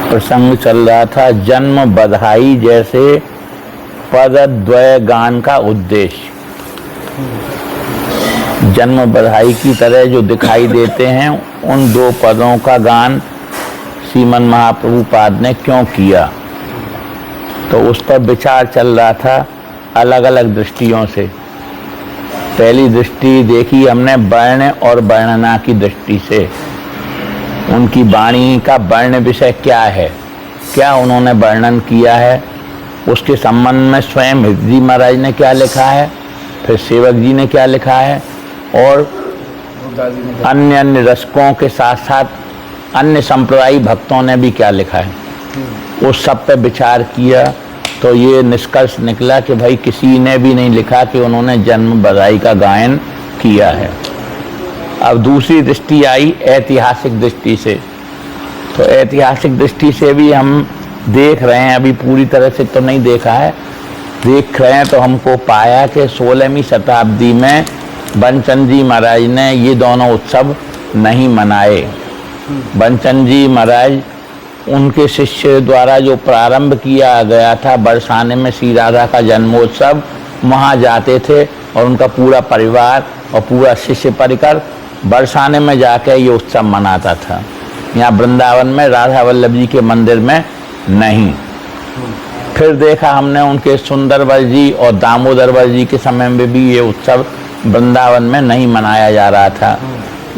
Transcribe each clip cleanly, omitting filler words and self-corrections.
प्रसंग चल रहा था जन्म बधाई जैसे पदद्वय गान का उद्देश्य। जन्म बधाई की तरह जो दिखाई देते हैं उन दो पदों का गान श्रीमन महाप्रभु पाद ने क्यों किया, तो उस पर विचार चल रहा था अलग अलग दृष्टियों से। पहली दृष्टि देखी हमने वर्ण और वर्णना की दृष्टि से, उनकी वाणी का वर्ण विषय क्या है, क्या उन्होंने वर्णन किया है, उसके संबंध में स्वयं हृदय महाराज ने क्या लिखा है, फिर सेवक जी ने क्या लिखा है, और अन्य अन्य रसकों के साथ साथ अन्य संप्रदायी भक्तों ने भी क्या लिखा है। उस सब पे विचार किया तो ये निष्कर्ष निकला कि भाई किसी ने भी नहीं लिखा कि उन्होंने जन्म बधाई का गायन किया है। अब दूसरी दृष्टि आई ऐतिहासिक दृष्टि से, तो ऐतिहासिक दृष्टि से भी हम देख रहे हैं, अभी पूरी तरह से तो नहीं देखा है, देख रहे हैं तो हमको पाया कि 16वीं शताब्दी में बंचन जी महाराज ने ये दोनों उत्सव नहीं मनाए। बंचन जी महाराज उनके शिष्य द्वारा जो प्रारंभ किया गया था बरसाने में श्री राधा का जन्मोत्सव, वहाँ जाते थे और उनका पूरा परिवार और पूरा शिष्य परिकर बरसाने में जाकर ये उत्सव मनाता था। यहाँ वृंदावन में राधा वल्लभ जी के मंदिर में नहीं। फिर देखा हमने उनके सुंदरवर जी और दामोदरवर जी के समय में भी ये उत्सव वृंदावन में नहीं मनाया जा रहा था।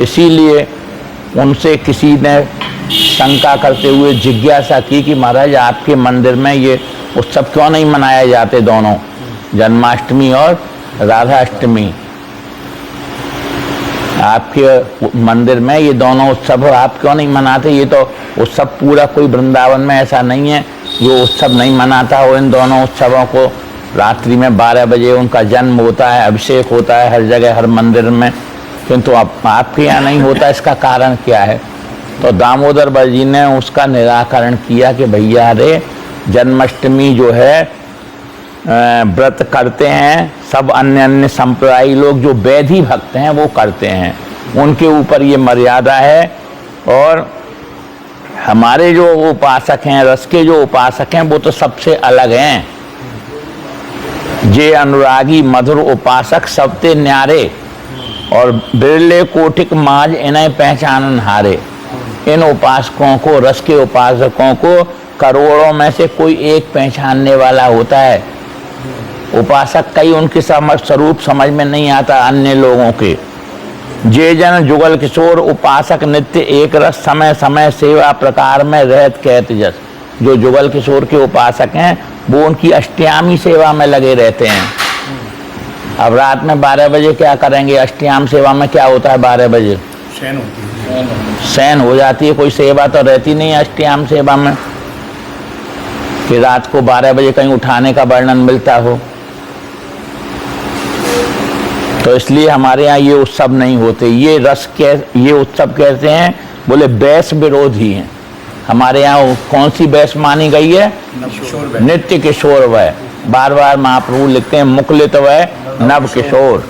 इसीलिए उनसे किसी ने शंका करते हुए जिज्ञासा की कि महाराज आपके मंदिर में ये उत्सव क्यों नहीं मनाए जाते, दोनों जन्माष्टमी और राधाष्टमी, आपके मंदिर में ये दोनों उत्सव आप क्यों नहीं मनाते। ये तो उत्सव पूरा कोई वृंदावन में ऐसा नहीं है जो उत्सव नहीं मनाता हो। इन दोनों उत्सवों को रात्रि में 12 बजे उनका जन्म होता है, अभिषेक होता है हर जगह हर मंदिर में, किंतु आपके यहाँ नहीं होता, इसका कारण क्या है। तो दामोदर वर जी ने उसका निराकरण किया कि भैया रे जन्माष्टमी जो है व्रत करते हैं सब अन्य अन्य संप्रदायी लोग, जो वैधि भक्त हैं वो करते हैं, उनके ऊपर ये मर्यादा है। और हमारे जो उपासक हैं, रस के जो उपासक हैं, वो तो सबसे अलग हैं। जे अनुरागी मधुर उपासक सबते न्यारे और बिरले कोटिक माज इन्हें पहचानन हारे। इन उपासकों को, रस के उपासकों को करोड़ों में से कोई एक पहचानने वाला होता है। उपासक कई उनके स्वरूप समझ में नहीं आता अन्य लोगों के। जे जन जुगल किशोर उपासक नित्य एक रस समय समय सेवा प्रकार में रहत कहत जस। जो जुगल किशोर के उपासक हैं वो उनकी अष्टयामी सेवा में लगे रहते हैं। अब रात में 12 बजे क्या करेंगे, अष्टयाम सेवा में क्या होता है, 12 बजे शयन हो जाती है, कोई सेवा तो रहती नहीं है अष्टयाम सेवा में कि रात को 12 बजे कहीं उठाने का वर्णन मिलता हो। तो इसलिए हमारे यहाँ ये उत्सव नहीं होते। ये रस के ये उत्सव कहते हैं, बोले वैस विरोधी हैं। हमारे यहाँ कौन सी वैस मानी गई है, नित्य किशोर वय। बार बार महाप्रभु लिखते हैं मुकुलित वय नव किशोर,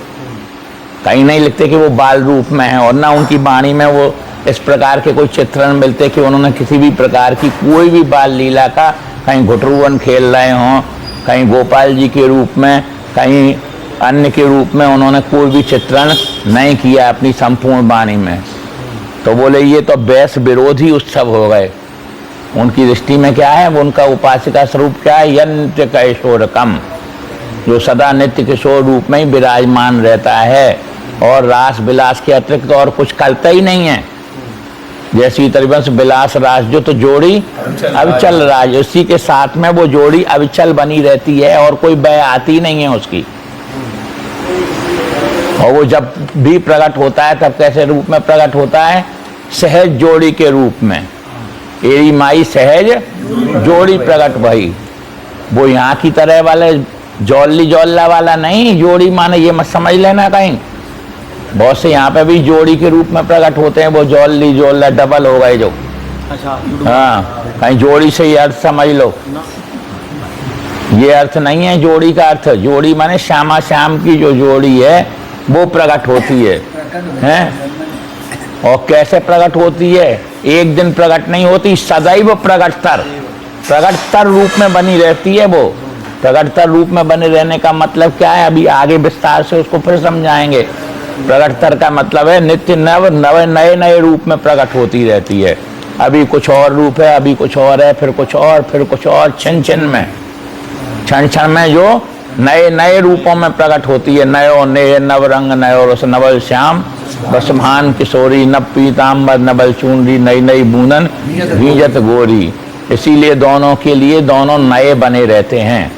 कहीं नहीं लिखते कि वो बाल रूप में है। और ना उनकी वाणी में वो इस प्रकार के कोई चित्रण मिलते कि उन्होंने किसी भी प्रकार की कोई भी बाल लीला का, कहीं घुटरुवन खेल रहे हों, कहीं गोपाल जी के रूप में, कहीं अन्य के रूप में उन्होंने कोई भी चित्रण नहीं किया अपनी संपूर्ण वाणी में। तो बोले ये तो वैस विरोधी उत्सव हो गए। उनकी दृष्टि में क्या है, वो उनका उपासिका स्वरूप क्या है, यह नित्य किशोर कम, जो सदा नित्य किशोर रूप में ही विराजमान रहता है और रास विलास के अतिरिक्त और कुछ करता ही नहीं है। जैसी तरीबंश विलास रास जो तो जोड़ी अविचल राज, उसी के साथ में वो जोड़ी अविचल बनी रहती है और कोई बय आती नहीं है उसकी। और वो जब भी प्रकट होता है तब कैसे रूप में प्रकट होता है, सहज जोड़ी के रूप में। एरी माई सहज जोड़ी प्रकट भई। वो यहाँ की तरह वाले जौली जौल्ला वाला नहीं, जोड़ी माने ये मत समझ लेना कहीं। बहुत से यहाँ पे भी जोड़ी के रूप में प्रकट होते हैं, वो जौली जौल्ला डबल हो गए जो। अच्छा, हाँ, कहीं जोड़ी से ही अर्थ समझ लो, ये अर्थ नहीं है जोड़ी का अर्थ। जोड़ी माने श्यामा श्याम की जो जोड़ी है वो प्रकट होती है। और कैसे प्रकट होती है, एक दिन प्रकट नहीं होती, सदैव प्रकटतर रूप में बनी रहती है। वो प्रकटतर रूप में बने रहने का मतलब क्या है, अभी आगे विस्तार से उसको फिर समझाएंगे। प्रकटतर का मतलब है नित्य नए नए रूप में प्रकट होती रहती है। अभी कुछ और रूप है, अभी कुछ और है, फिर कुछ और, फिर कुछ और, क्षण क्षण में जो नए नए रूपों में प्रकट होती है। नयो नेह नव रंग नयो रस नवल श्याम बसमान किशोरी नव पीताम्बर नवल चूनरी नई नई बूंदन भीजत गोरी। इसीलिए दोनों के लिए दोनों नए बने रहते हैं।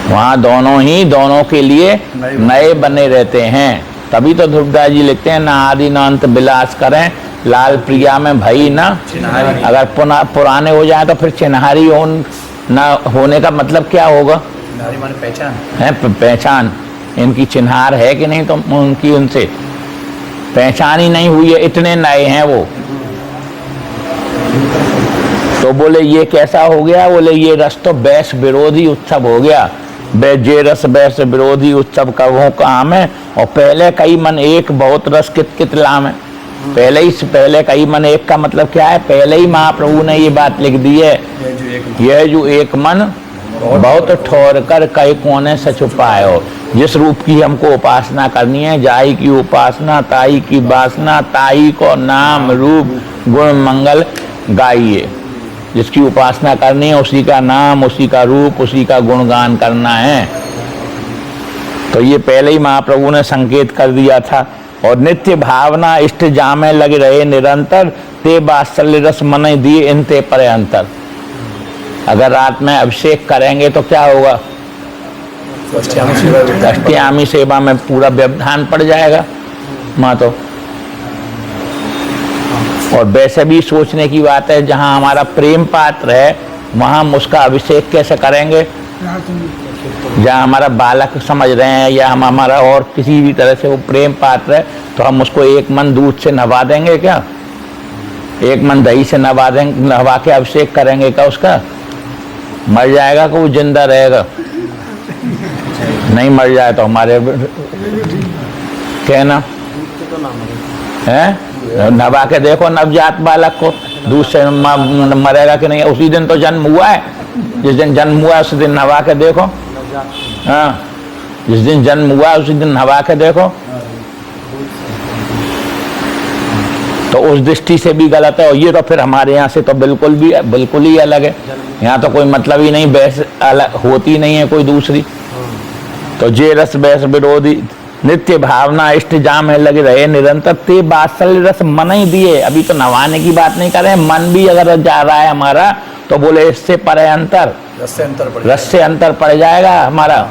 वहाँ दोनों के लिए नए बने रहते हैं। तभी तो ध्रुवदास जी लिखते हैं, ना आदि ना अंत विलास करें लाल प्रिया में भई ना। अगर पुराने हो जाए तो फिर चिन्हारी ना होने का मतलब क्या होगा? पहचान है, पहचान। इनकी चिन्हार है कि नहीं, तो उनकी उनसे पहचान ही नहीं हुई है, इतने नए हैं वो। तो बोले ये कैसा हो गया? बोले ये रस तो बैस विरोधी उत्सव हो गया। जे रस बैस विरोधी उत्सव कहो काम है, और पहले कई मन एक बहुत रस कित लाम है। पहले कई मन एक का मतलब क्या है? पहले ही महाप्रभु ने ये बात लिख दी है, यह जो एक मन बहुत ठोर कर कई कोने से छुपाए हो। जिस रूप की हमको उपासना करनी है, जाई की उपासना ताई की वासना, ताई को नाम रूप गुण मंगल गाइए। जिसकी उपासना करनी है उसी का नाम, उसी का रूप, उसी का गुणगान करना है। तो ये पहले ही महाप्रभु ने संकेत कर दिया था। और नित्य भावना इष्ट जामे लगे रहे निरंतर, ते वात्सल्य रस मन दिए इनते परे अंतर। अगर रात में अभिषेक करेंगे तो क्या होगा? अष्टयामी सेवा में पूरा व्यवधान पड़ जाएगा माँ। तो और वैसे भी सोचने की बात है, जहाँ हमारा प्रेम पात्र है वहाँ हम उसका अभिषेक कैसे करेंगे? जहाँ हमारा बालक समझ रहे हैं या हम हमारा और किसी भी तरह से वो प्रेम पात्र है, तो हम उसको एक मन दूध से नहवा देंगे क्या? एक मन दही से नहवा देंगे, नहवा के अभिषेक करेंगे क्या उसका? मर जाएगा कि वो जिंदा रहेगा? नहीं मर जाए तो हमारे कहना है। नहवा के देखो नवजात बालक को, दूध से मरेगा कि नहीं? उसी दिन तो जन्म हुआ है, जिस दिन जन्म हुआ है उसी दिन नहवा के देखो। हाँ, जिस दिन जन्म हुआ है उसी दिन नहवा के देखो। तो उस दृष्टि से भी गलत है। और ये तो फिर हमारे यहाँ से तो बिल्कुल ही अलग है। यहाँ तो कोई मतलब ही नहीं, बहस अलग होती नहीं है कोई दूसरी। तो जे रस बहस विरोधी नित्य भावना इष्ट जाम है लगे रहे निरंतर, ते वात्सल्य रस मन ही दिए। अभी तो नवाने की बात नहीं कर रहे, मन भी अगर जा रहा है हमारा तो बोले इससे परे अंतर, रस से अंतर पड़ जाएगा हमारा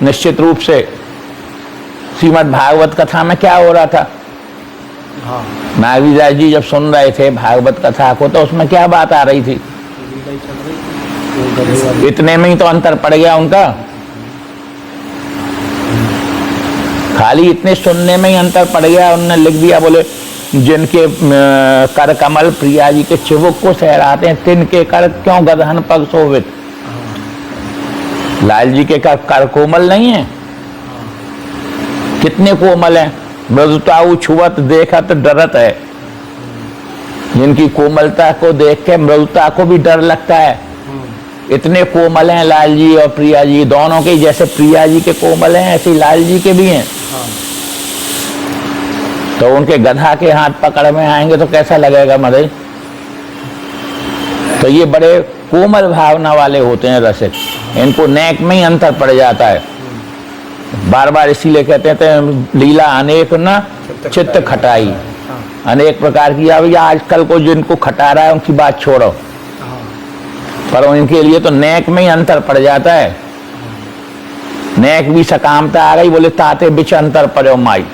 निश्चित रूप से। श्रीमद् भागवत कथा में क्या हो रहा था? नागरीदास जी जब सुन रहे थे भागवत कथा को, तो उसमें क्या बात आ रही थी? इतने में ही तो अंतर पड़ गया उनका। खाली इतने सुनने में ही अंतर पड़ गया। उन्होंने लिख दिया, बोले जिनके कर कमल प्रिया जी के चिबुक को सहराते हैं, तिनके कर क्यों गदहन पग शोभित। लाल जी के कर कोमल नहीं है? कितने कोमल हैं। मृदुताऊ छुवत देखत डरत है। जिनकी कोमलता को देख के मृदुता को भी डर लगता है। इतने कोमल हैं लाल जी और प्रिया जी दोनों के। जैसे प्रिया जी के कोमल हैं ऐसे लाल जी के भी हैं। तो उनके गधा के हाथ पकड़ में आएंगे तो कैसा लगेगा मदई? तो ये बड़े कोमल भावना वाले होते हैं रसिक। इनको नेक में ही अंतर पड़ जाता है। बार बार इसीलिए कहते हैं लीला अनेक न चित्त खटाई। अनेक प्रकार की। अब आजकल को जिनको खटा रहा है उनकी बात छोड़ो, पर उनके लिए तो नेक में ही अंतर पड़ जाता है। नेक भी सकामता आ गई, बोले ताते बिच अंतर पड़ो माई।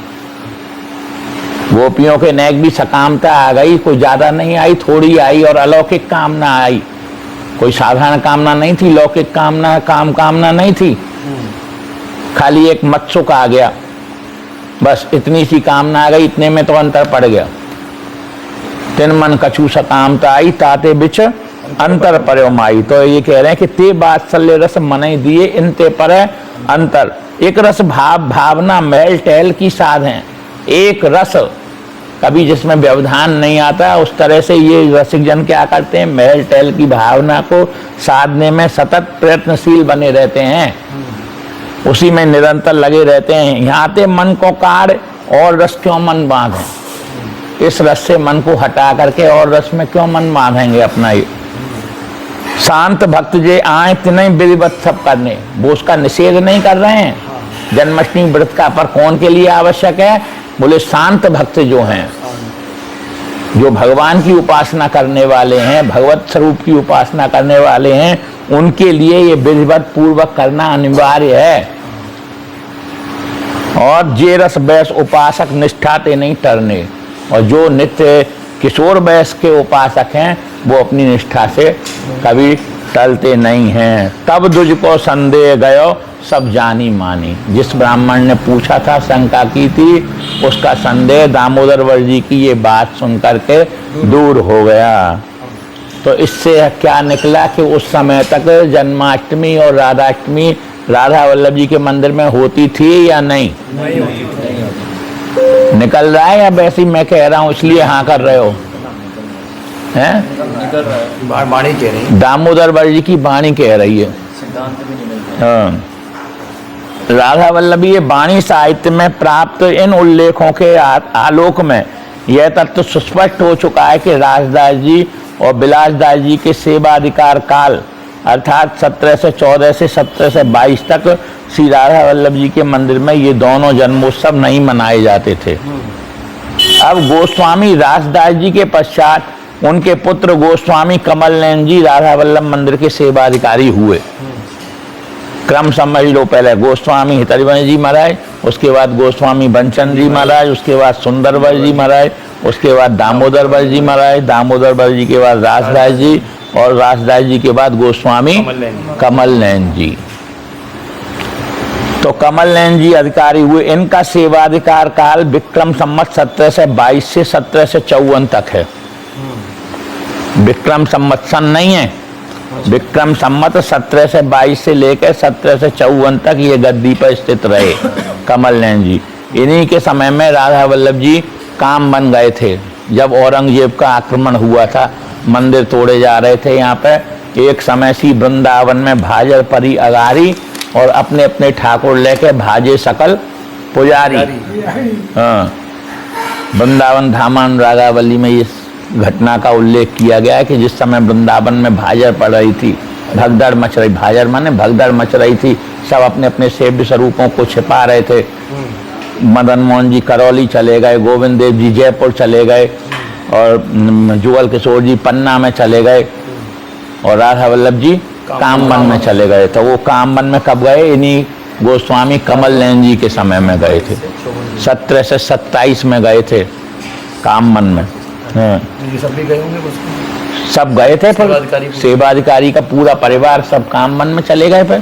गोपियों के नेक भी सकामता आ गई, कोई ज्यादा नहीं आई, थोड़ी आई। और अलौकिक कामना आई, कोई साधारण कामना नहीं थी, लौकिक कामना कामना नहीं थी। खाली एक मत्सुक आ गया, बस इतनी सी कामना आ गई। इतने में तो अंतर पड़ गया। तिन मन कछु सकामता आई, ताते बिच अंतर परो माई। तो ये कह रहे हैं कि ते वात्सल्य रस मन दिए, इनते पर अंतर। एक रस भावना महल टहल की साध है। एक रस कभी जिसमें व्यवधान नहीं आता, उस तरह से ये रसिक जन क्या करते हैं, महल टहल की भावना को साधने में सतत प्रयत्नशील बने रहते हैं, उसी में निरंतर लगे रहते हैं। यहाँ ते मन को काढ़ और रस क्यों मन बांधे, इस रस से मन को हटा करके और रस में क्यों मन बांधेंगे अपना। ये शांत भक्त जे आए तिन्हें विधिवत सब करने, वो उसका निषेध नहीं कर रहे हैं। जन्माष्टमी व्रत का पर कौन के लिए आवश्यक है, बोले शांत भक्त जो हैं, जो भगवान की उपासना करने वाले हैं, भगवत स्वरूप की उपासना करने वाले हैं, उनके लिए ये विधिवत पूर्वक करना अनिवार्य है। और जे रस वैस उपासक निष्ठा ते नहीं टरने, और जो नित्य किशोर वैस के उपासक हैं वो अपनी निष्ठा से कभी टलते नहीं हैं। तब तुझको संदेह गयो सब जानी मानी, जिस ब्राह्मण ने पूछा था, शंका की थी, उसका संदेह दामोदर वर जी की ये बात सुन करके दूर हो गया। तो इससे क्या निकला कि उस समय तक जन्माष्टमी और राधाष्टमी राधा वल्लभ जी के मंदिर में होती थी या नहीं? निकल रहा है या वैसे ही मैं कह रहा हूँ इसलिए हाँ कर रहे हो? हैं? वाणी कह रही है, दामोदर वर जी की वाणी कह रही है। हाँ, राधा वल्लभी ये वाणी साहित्य में प्राप्त इन उल्लेखों के आलोक में यह तत्व सुस्पष्ट हो चुका है कि राजदास जी और बिलासदास जी के सेवाधिकार काल अर्थात 1714 से 1722 तक श्री राधा वल्लभ जी के मंदिर में ये दोनों जन्मोत्सव नहीं मनाए जाते थे। अब गोस्वामी राजदास जी के पश्चात उनके पुत्र गोस्वामी कमल नयन जी राधा वल्लभ मंदिर के सेवाधिकारी हुए। क्रम समझ लो, पहले गोस्वामी हितरिवंश जी महाराज, उसके बाद गोस्वामी बंचन जी महाराज, उसके बाद सुंदरवर जी महाराज, उसके बाद दामोदर वर जी महाराज, दामोदर वर जी के बाद राजदास जी, और राजदास जी के बाद गोस्वामी कमल नयन जी। तो कमल नयन जी अधिकारी हुए। इनका सेवाधिकार काल विक्रम संवत 1722 से 1754 तक है। विक्रम संवत सन नहीं है, विक्रम संवत 1722 से लेकर 1754 तक ये गद्दी पर स्थित रहे कमल नयन जी। इन्हीं के समय में राधा वल्लभ जी काम बन गए थे। जब औरंगजेब का आक्रमण हुआ था, मंदिर तोड़े जा रहे थे यहाँ पे, एक समय सी वृंदावन में भाजर परी अगारी और अपने अपने ठाकुर लेके भाजे सकल पुजारी। हाँ, वृंदावन धामान रागावली में इस घटना का उल्लेख किया गया है कि जिस समय वृंदावन में भाजर पड़ रही थी, भगदड़ मच रही, भाजर माने भगदड़ मच रही थी, सब अपने अपने सेव्य स्वरूपों को छिपा रहे थे। मदन मोहन जी करौली चले गए, गोविंद देव जी जयपुर चले गए, और जुगल किशोर जी पन्ना में चले गए, और राधा वल्लभ जी कामवन में चले गए। तो वो कामवन में कब गए? इन्हीं गोस्वामी कमल नयन जी के समय में गए थे। 17 से 27 में गए थे कामवन में। ये सब भी गए होंगे, सब गए थे, पर सेवाधिकारी का पूरा परिवार सब कामवन में चले गए। फिर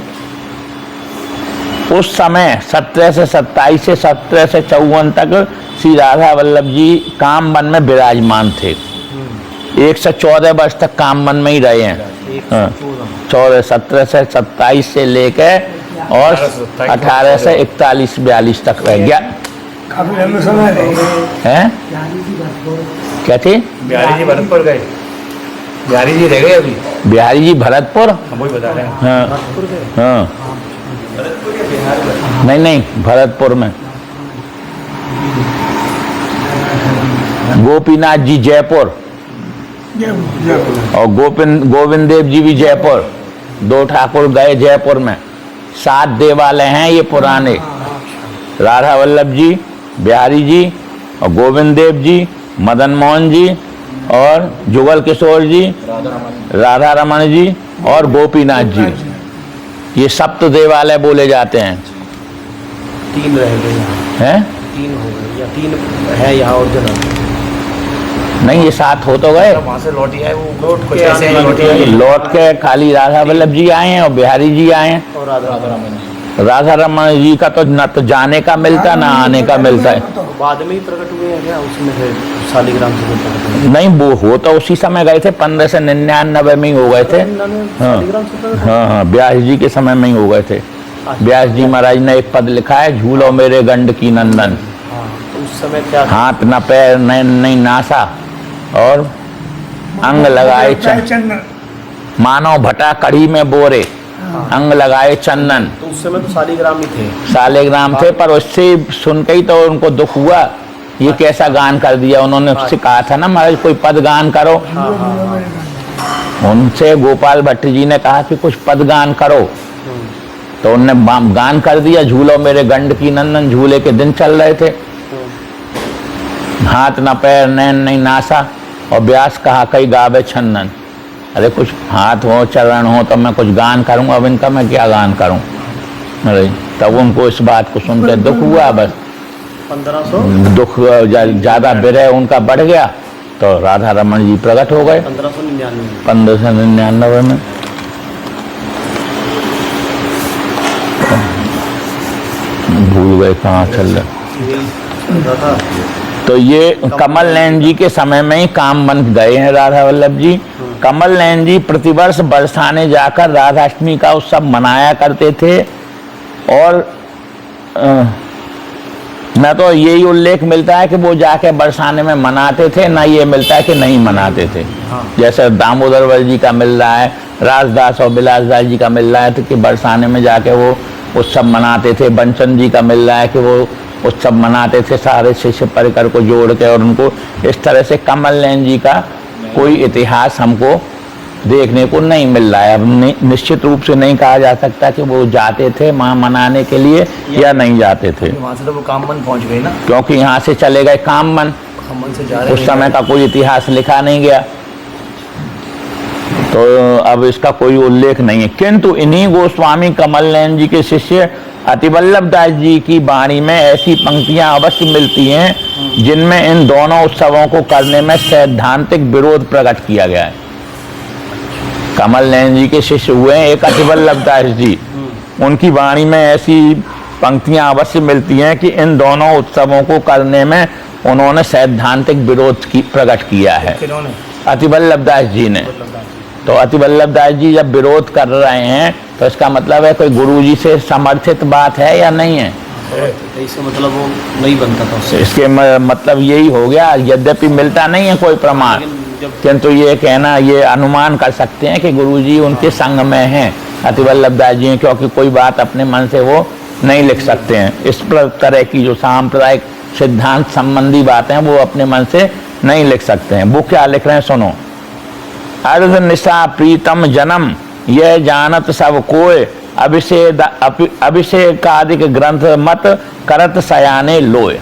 उस समय 17 से 27 से 17 से 54 तक श्री राधा वल्लभ जी कामवन में विराजमान थे। 114 वर्ष तक कामवन में ही रहे हैं। 17 से 27 से लेकर और 18 से 41-42 तक रह गया। काफी लंबे समय रहे हैं। क्या थी? बिहारी जी भरतपुर गए, बिहारी जी रह गए अभी। बिहारी जी भरतपुर, हम वही बता रहे हैं। हाँ हाँ, नहीं नहीं, भरतपुर में। गोपीनाथ जी जयपुर, और गोविंद देव जी भी जयपुर। दो ठाकुर गए जयपुर में। 7 देवालय हैं ये पुराने, राधा वल्लभ जी, बिहारी जी और गोविंद देव जी, मदन मोहन जी और जुगल किशोर जी, राधा रमन जी और गोपीनाथ जी। ये सप्त देवालय बोले जाते हैं। 3 रह गए हैं? 3 हो गए या 3 है यहाँ और जगह नहीं, ये 7 हो तो गए। वहाँ से लौट आए, वो लौट के खाली राधा वल्लभ जी आए हैं और बिहारी जी आए हैं। और राधा रमन जी का तो न तो जाने का मिलता ना आने का मिलता है। बाद में ही प्रकट हुए हैं क्या उसमें से शालिग्राम से? नहीं, वो हो तो उसी समय गए थे, 15 से 99 में ही हो गए थे। हाँ हाँ, व्यास जी के समय में ही हो गए थे। व्यास जी महाराज ने एक पद लिखा है, झूलो मेरे गंड की नंदन। उस समय क्या था? हाथ न पैर नहीं नासा और अंग लगाए चंदन। मानव भटा कड़ी में बोरे, अंग लगाए चंदन। तो उस समय तो शालिग्राम ही थे। शालिग्राम थे, पर उससे सुन के ही तो उनको दुख हुआ, ये कैसा गान कर दिया। उन्होंने उससे कहा था ना महाराज कोई पद गान करो। उनसे गोपाल भट्ट जी ने कहा कि कुछ पद गान करो, तो उनने गान कर दिया। झूलो मेरे गंड की नंदन, झूले के दिन चल रहे थे। हाथ न पैर नैन नहीं नासा और व्यास कहा कई गावे छंदन। अरे कुछ हाथ हो चरण हो तो मैं कुछ गान करूंगा, अब इनका मैं क्या गान करूं। अरे तब उनको इस बात को सुनकर दुख हुआ, बस 1500 दुख ज्यादा विरह उनका बढ़ गया, तो राधा रमन जी प्रकट हो गए 1599 में। भूल गए कहाँ चल रहे। तो ये कमल नयन जी के समय में ही काम बन गए हैं राधा वल्लभ जी। कमल नयन जी प्रतिवर्ष बरसाने जाकर राधाष्टमी का उत्सव मनाया करते थे, और न तो यही उल्लेख मिलता है कि वो जाके बरसाने में मनाते थे, ना ये मिलता है कि नहीं मनाते थे। जैसे दामोदर वर जी का मिल रहा है, राजदास और बिलासदास जी का मिल रहा है तो कि बरसाने में जाके वो उत्सव मनाते थे। बंचन जी का मिल रहा है कि वो उत्सव मनाते थे सारे शिष्य परिकर को जोड़ के, और उनको इस तरह से कमल नयन जी का कोई इतिहास हमको देखने को नहीं मिल रहा है। अब निश्चित रूप से नहीं कहा जा सकता कि वो जाते थे वहाँ मनाने के लिए या नहीं जाते थे, वहाँ से तो वो काममन पहुँच गए ना, क्योंकि यहाँ से चले गए काममन। से जा रहे उस समय का कोई इतिहास लिखा नहीं गया, तो अब इसका कोई उल्लेख नहीं है। किंतु इन्हीं गोस्वामी कमल नयन जी के शिष्य अतिवल्लभ दास जी की वाणी में ऐसी पंक्तियां अवश्य मिलती हैं जिनमें इन दोनों उत्सवों को करने में सैद्धांतिक विरोध प्रकट किया गया है। कमल नयन जी के शिष्य हुए हैं एक अतिवल्लभ दास जी, उनकी वाणी में ऐसी पंक्तियां अवश्य मिलती हैं कि इन दोनों उत्सवों को करने में उन्होंने सैद्धांतिक विरोध की प्रकट किया है। अतिवल्लभ दास जी ने। तो अतिवल्लभ दास जी जब विरोध कर रहे हैं तो इसका मतलब है कोई गुरु जी से समर्थित बात है या नहीं है। इसका मतलब वो नहीं बनता था उससे। इसके मतलब यही हो गया, यद्यपि मिलता नहीं है कोई प्रमाण, किंतु ये कहना, ये अनुमान कर सकते हैं कि गुरु जी उनके संग में हैं अतिवल्लभ दास जी, क्योंकि कोई बात अपने मन से वो नहीं लिख सकते हैं। इस तरह की जो सांप्रदायिक सिद्धांत संबंधी बातें वो अपने मन से नहीं लिख सकते हैं। वो क्या लिख रहे हैं सुनो। अर्ध निशा प्रीतम जन्म यह जानत सब कोय, अभिषेकादिक ग्रंथ मत करत सयाने लोय।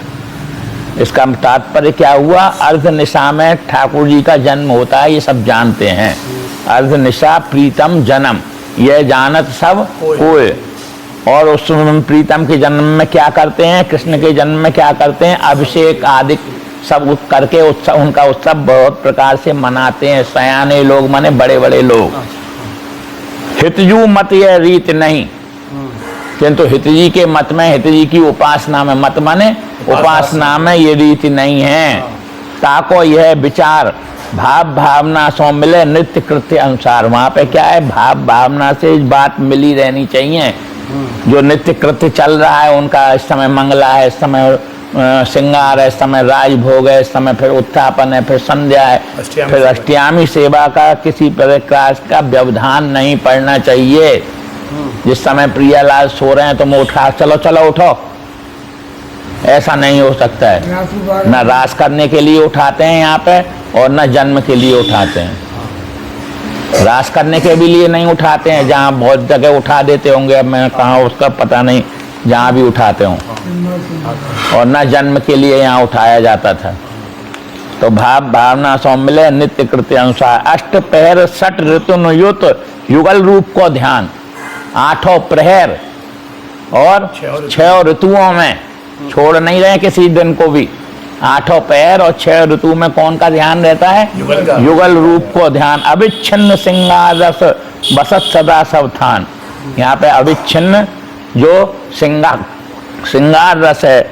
इसका तात्पर्य क्या हुआ, अर्ध निशा में ठाकुर जी का जन्म होता है, ये सब जानते हैं। अर्ध निशा प्रीतम जन्म यह जानत सब कोय, और उस प्रीतम के जन्म में क्या करते हैं, कृष्ण के जन्म में क्या करते हैं, अभिषेक आदि सब करके उत्सव, उनका उत्सव बहुत प्रकार से मनाते हैं। सयाने लोग माने बड़े बड़े लोग। हितजू मत यह रीत नहीं, किंतु हितजी के मत में, हितजी की उपासना में, मत माने उपासना में ये रीति नहीं है। ताको यह विचार भाव भावना सो मिले नित्य कृत्य अनुसार। वहाँ पे क्या है, भाव भावना से बात मिली रहनी चाहिए। जो नित्य कृत्य चल रहा है उनका, इस समय मंगला है, इस समय श्रृंगार है, इस समय राजभोग है, इस समय फिर उत्थापन है, फिर संध्या है, फिर अष्टयामी सेवा का किसी प्रकार का व्यवधान नहीं पड़ना चाहिए। जिस समय प्रियालाल सो रहे हैं तो मैं उठा, चलो चलो उठो, ऐसा नहीं हो सकता है। न रास करने के लिए उठाते हैं यहाँ पे, और न जन्म के लिए उठाते हैं। रास करने के भी लिए नहीं उठाते हैं, जहाँ बहुत जगह उठा देते होंगे, अब मैं कहाँ उसका पता नहीं, जहाँ भी उठाते हों। और न जन्म के लिए यहाँ उठाया जाता था। तो भाव भावना सो मिले नित्य कृत्य अनुसार। अष्ट पहर सठ ऋतुनुयुत युगल रूप को ध्यान। 8 प्रहर और 6 ऋतुओं में, छोड़ नहीं रहे किसी दिन को भी। 8 पहर और 6 ऋतु में कौन का ध्यान रहता है, युगल रूप को ध्यान। अविच्छिन्न श्रृंगार रस बसत सदा सावधान। यहाँ पे अविच्छिन्न जो श्रृंगार रस है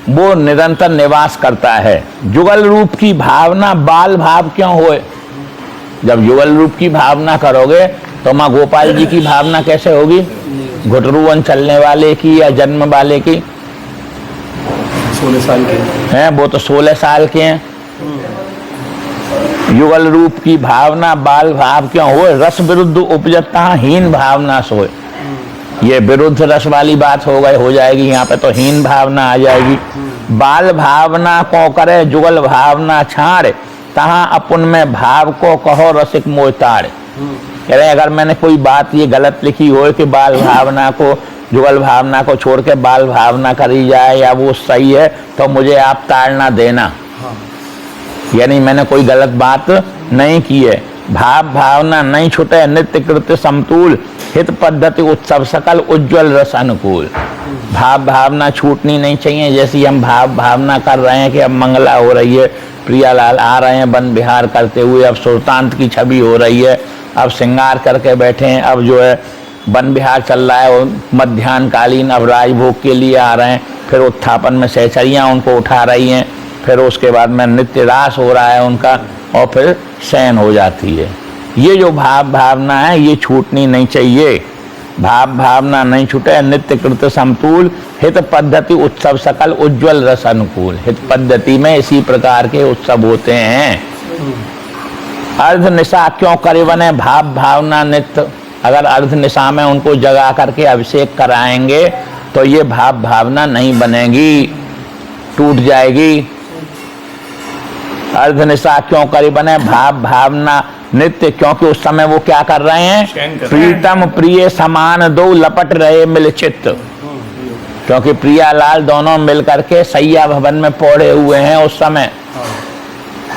वो निरंतर निवास करता है। युगल रूप की भावना बाल भाव क्यों होए। जब युगल रूप की भावना करोगे तो माँ गोपाल जी की भावना कैसे होगी, घुटरुवन चलने वाले की या जन्म वाले की। 16 साल के हैं, वो तो 16 साल के हैं। युगल रूप की भावना बाल भाव क्यों हो, रस विरुद्ध उपजता हीन भावना सोए। ये विरुद्ध रस वाली बात हो जाएगी, यहाँ पे तो हीन भावना आ जाएगी। बाल भावना को करे जुगल भावना छाड़, तहाँ अपन में भाव को कहो रसिक मोहताड़। कह रहे हैं अगर मैंने कोई बात ये गलत लिखी हो कि बाल भावना को जुगल भावना को छोड़ के बाल भावना करी जाए या वो सही है, तो मुझे आप ताड़ना देना। यानी मैंने कोई गलत बात नहीं की है। भाव भावना नहीं छूटे, नित्य कृत्य समतूल, हित पद्धति उत्सव सकल उज्ज्वल रस अनुकूल। भाव भावना छूटनी नहीं चाहिए। जैसी हम भाव भावना कर रहे हैं कि अब मंगला हो रही है, प्रियालाल आ रहे हैं वन विहार करते हुए, अब सुल्तान की छवि हो रही है, अब श्रृंगार करके बैठे हैं, अब जो है वन विहार चल रहा है, मध्याह्न कालीन अब राजभोग के लिए आ रहे हैं, फिर उत्थापन में सहचरियाँ उनको उठा रही हैं, फिर उसके बाद में नित्य रास हो रहा है उनका, और फिर शयन हो जाती है। ये जो भाव भावना है ये छूटनी नहीं चाहिए। भाव भावना नहीं छूटे, नित्य कृत्य समतूल, हित पद्धति उत्सव सकल उज्ज्वल रस अनुकूल। हित पद्धति में इसी प्रकार के उत्सव होते हैं। अर्ध निशा क्यों करे बने भाव भावना नित्य। अगर अर्ध निशा में उनको जगा करके अभिषेक कराएंगे तो ये भाव भावना नहीं बनेगी, टूट जाएगी। अर्ध निशा क्यों करे बने भाव भावना नित्य, क्योंकि उस समय वो क्या कर रहे हैं, प्रीतम प्रिय समान दो लपट रहे मिल चित्त। क्योंकि प्रियालाल दोनों मिल करके सैया भवन में पौड़े हुए हैं उस समय।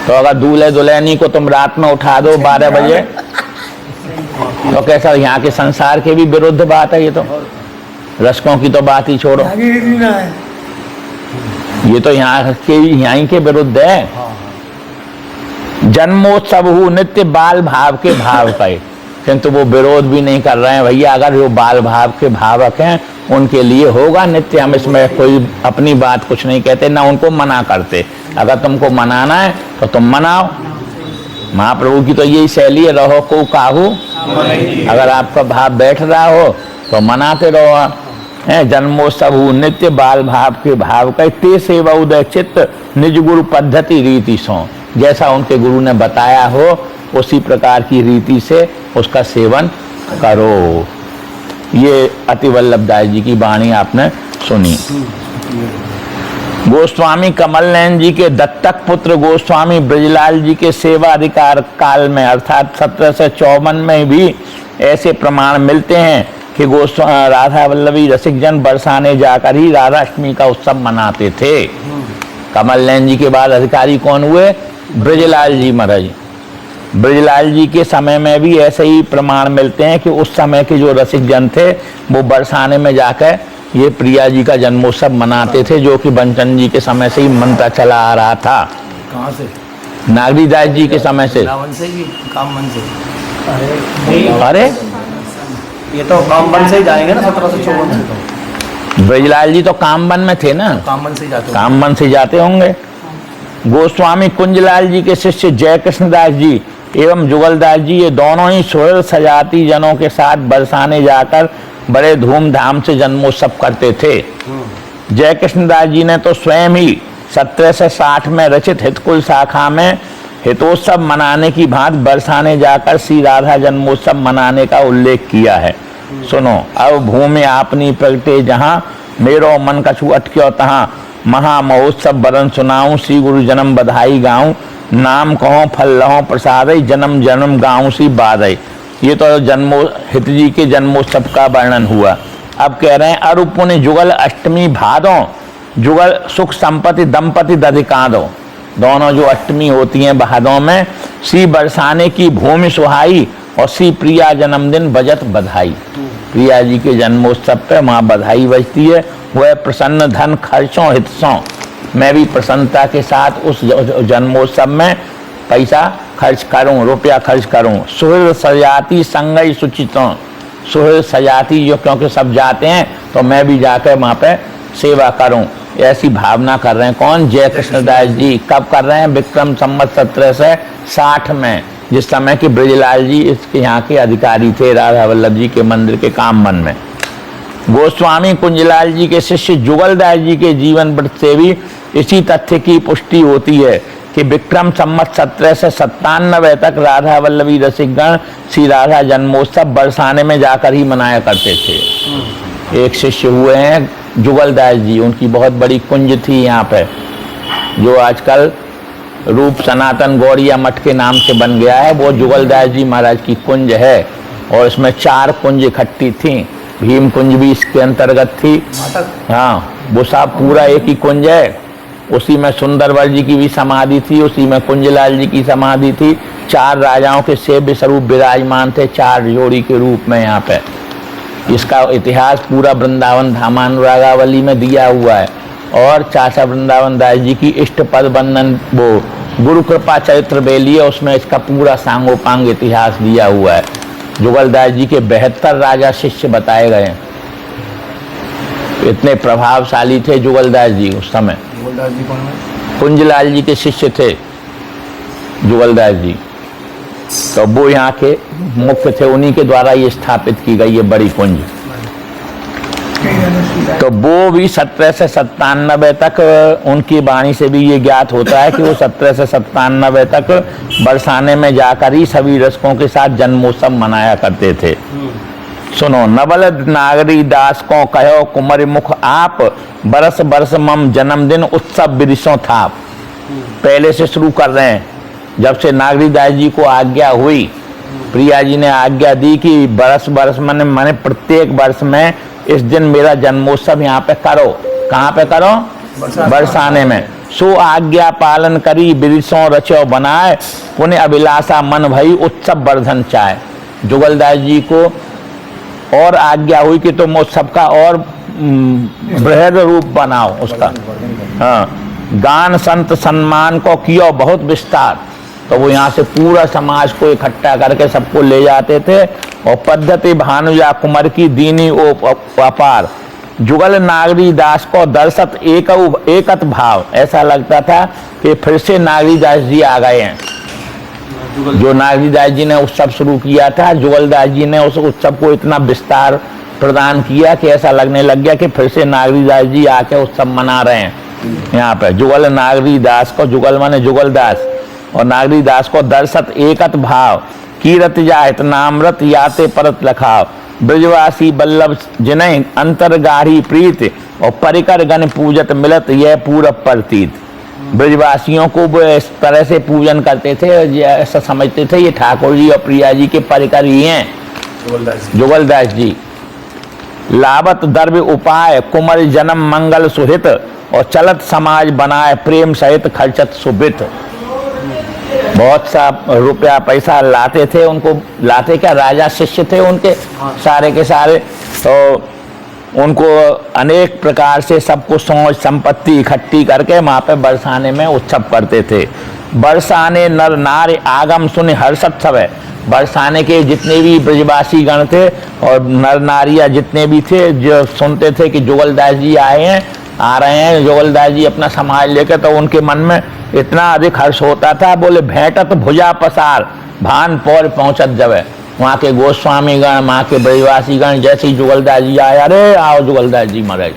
तो अगर दूल्हे दुल्हनी को तुम रात में उठा दो 12 बजे तो कैसा, यहाँ के संसार के भी विरुद्ध बात है। ये तो रसकों की तो बात ही छोड़ो, ये तो यहाँ के विरुद्ध है। जन्मोत्सव हु नित्य बाल भाव के भाव कहे, किंतु वो विरोध भी नहीं कर रहे हैं। भैया अगर वो बाल भाव के भावक हैं उनके लिए होगा नित्य, हम इसमें कोई अपनी बात कुछ नहीं कहते, ना उनको मना करते। अगर तुमको मनाना है तो तुम मनाओ। महाप्रभु की तो यही शैली है, रहो को काहू, अगर आपका भाव बैठ रहा हो तो मनाते रहो। जन्मोत्सव हु नित्य बाल भाव के भाव कहे, ते सेवा उदय चित्त निज गुरु पद्धति रीति सो। जैसा उनके गुरु ने बताया हो उसी प्रकार की रीति से उसका सेवन करो। ये अति वल्लभ दास जी की वाणी आपने सुनी। गोस्वामी कमल नयन जी के दत्तक पुत्र गोस्वामी ब्रजलाल जी के सेवा अधिकार काल में अर्थात 1754 में भी ऐसे प्रमाण मिलते हैं कि राधा वल्लभी रसिक जन बरसाने जाकर ही राधा अष्टमी का उत्सव मनाते थे। कमल नयन जी के बाद अधिकारी कौन हुए, ब्रजलाल जी महाराज। ब्रजलाल जी के समय में भी ऐसे ही प्रमाण मिलते हैं कि उस समय के जो रसिक जन थे वो बरसाने में जाकर ये प्रिया जी का जन्मोत्सव मनाते थे, जो कि बंचन जी के समय से ही मनता चला आ रहा था। कहाँ से? नागरी दास जी के समय से। से ही कामवन से। अरे ये तो कामवन से ही जाएंगे ना, 1754 से। तो ब्रजलाल जी तो कामवन में थे ना, कामवन से जाते, कामवन से जाते होंगे। गोस्वामी कुंजलाल जी के शिष्य जय कृष्णदास जी एवं जुगलदास जी, ये दोनों ही सुहृद सजाती जनों के साथ बरसाने जाकर बड़े धूमधाम से जन्मोत्सव करते थे। जय कृष्णदास जी ने तो स्वयं ही 1760 में रचित हितकुल शाखा में हितोत्सव मनाने की भांति बरसाने जाकर श्री राधा जन्मोत्सव मनाने का उल्लेख किया है। सुनो, अब भूमि आपनी प्रगटे जहाँ, मेरो मन कछु अटक्यो तहाँ, महा महोत्सव बरन सुनाऊं, श्री गुरु जन्म बधाई गाऊं, नाम कहो फल लहो प्रसादई, जन्म जन्म गाऊं सी बादई। ये तो हित जी के जन्मोत्सव का वर्णन हुआ। अब कह रहे हैं अरुपुनि जुगल अष्टमी भादों, जुगल सुख संपत्ति दंपति दधिकादो। दोनों जो अष्टमी होती हैं भादों में, श्री बरसाने की भूमि सुहाई और श्री प्रिया जन्मदिन बजत बधाई। प्रिया जी के जन्मोत्सव पे वहाँ बधाई बजती है। वह प्रसन्न धन खर्चों हितसों, मैं भी प्रसन्नता के साथ उस जन्मोत्सव में पैसा खर्च करूं, रुपया खर्च करूं। सुहृद सजाती संगई सुचितों, सुहृद सजाती जो क्योंकि सब जाते हैं तो मैं भी जाकर वहाँ पे सेवा करूं, ऐसी भावना कर रहे हैं। कौन? जय कृष्णदास जी। कब कर रहे हैं? विक्रम संवत 1760 में, जिस समय के ब्रजलाल जी इसके यहाँ के अधिकारी थे, राधा वल्लभ जी के मंदिर के कामवन में। गोस्वामी कुंजलाल जी के शिष्य जुगलदास जी के जीवन वृत्त से भी इसी तथ्य की पुष्टि होती है कि विक्रम संवत 1797 तक राधा वल्लभी रसिकगण श्री राधा जन्मोत्सव बरसाने में जाकर ही मनाया करते थे। एक शिष्य हुए हैं जुगलदास जी, उनकी बहुत बड़ी कुंज थी यहाँ पे, जो आजकल रूप सनातन गौड़िया मठ के नाम से बन गया है। वो जुगलदास जी महाराज की कुंज है और इसमें 4 कुंज इकट्ठी थी। भीम कुंज भी इसके अंतर्गत थी। हाँ, वो सब पूरा एक ही कुंज है। उसी में सुंदरवर जी की भी समाधि थी, उसी में कुंजलाल जी की समाधि थी। 4 राजाओं के सेव्य स्वरूप विराजमान थे 4 जोड़ी के रूप में यहाँ पे। इसका इतिहास पूरा वृंदावन धामानुरागावली में दिया हुआ है। और चाचा वृंदावन दास जी की इष्ट पद बंधन वो गुरु कृपा चरित्र बेली है, उसमें इसका पूरा सांगोपांग इतिहास दिया हुआ है। जुगलदास जी के 72 राजा शिष्य बताए गए हैं। इतने प्रभावशाली थे जुगलदास जी उस समय। जुगलदास जी कौन है? कुंजलाल जी के शिष्य थे जुगलदास जी, तो वो यहाँ के मुख्य थे। उन्हीं के द्वारा ये स्थापित की गई है बड़ी कुंज। तो वो भी 17 से 97 तक, उनकी वाणी से भी ये ज्ञात होता है कि वो 17 से 97 तक बरसाने में जाकर ही सभी रसिकों के साथ जन्मोत्सव मनाया करते थे। सुनो, नवल नागरी दास को कहो कुमारी मुख आप, बरस बरस मम जन्मदिन उत्सव विरिसों था। पहले से शुरू कर रहे हैं। जब से नागरी दास जी को आज्ञा हुई, प्रिया जी ने आज्ञा दी कि बरस बरस मैंने प्रत्येक वर्ष में इस दिन मेरा जन्मोत्सव यहाँ पे करो। कहाँ पे करो? बरसाने में। सो आज्ञा पालन करी बिरिसों रचो बनाए, पुण्य अभिलाषा मन भई उत्सव वर्धन चाहे। जुगलदास जी को और आज्ञा हुई कि तुम उत्सव का और बृहद रूप बनाओ उसका। हाँ, गान संत सम्मान को कियो बहुत विस्तार। तो वो यहाँ से पूरा समाज को इकट्ठा करके सबको ले जाते थे। और पद्धति भानुजा कुमार की दीनी अपार, जुगल नागरी दास को दर्शत एकत भाव। ऐसा लगता था कि फिर से नागरी दास जी आ गए हैं। जो नागरी दास जी ने उत्सव शुरू किया था, जुगलदास जी ने उस उत्सव को इतना विस्तार प्रदान किया कि ऐसा लगने लग गया कि फिर से नागरी दास जी आके उत्सव मना रहे हैं यहाँ पे। जुगल नागरी दास को, जुगल माने जुगलदास और नागरी दास को दर्शत एकत भाव, कीरत जात नामरत याते परत लखाव। ब्रजवासी बल्लभ जिन्हें अंतरगाढ़ी प्रीत, और परिकर गण पूजत मिलत यह पूरब प्रतीत। ब्रजवासियों को वो इस तरह से पूजन करते थे, ऐसा समझते थे ये ठाकुर जी और प्रिया जी के परिकर ही हैं जुगलदास जी। लावत द्रव्य उपाय कुमर जन्म मंगल सुहित, और चलत समाज बनाए प्रेम सहित खर्चत सुबित। बहुत सा रुपया पैसा लाते थे, उनको लाते क्या, राजा शिष्य थे उनके सारे के सारे। तो उनको अनेक प्रकार से सबको सोच संपत्ति इकट्ठी करके वहाँ पे बरसाने में उत्सव करते थे। बरसाने नर नार आगम सुन हर्षत सब है। बरसाने के जितने भी ब्रजवासी गण थे और नर नारियाँ जितने भी थे, जो सुनते थे कि जुगलदास जी आए हैं, आ रहे हैं जुगलदास जी अपना समाज लेकर, तो उनके मन में इतना अधिक हर्ष होता था। बोले भेंटत भुजा पसार भान पौर पहुंचत जब। वहाँ के गोस्वामी गण, वहाँ के ब्रजवासी गण जैसे ही जुगलदास जी आए, अरे आओ जुगलदास जी महाराज,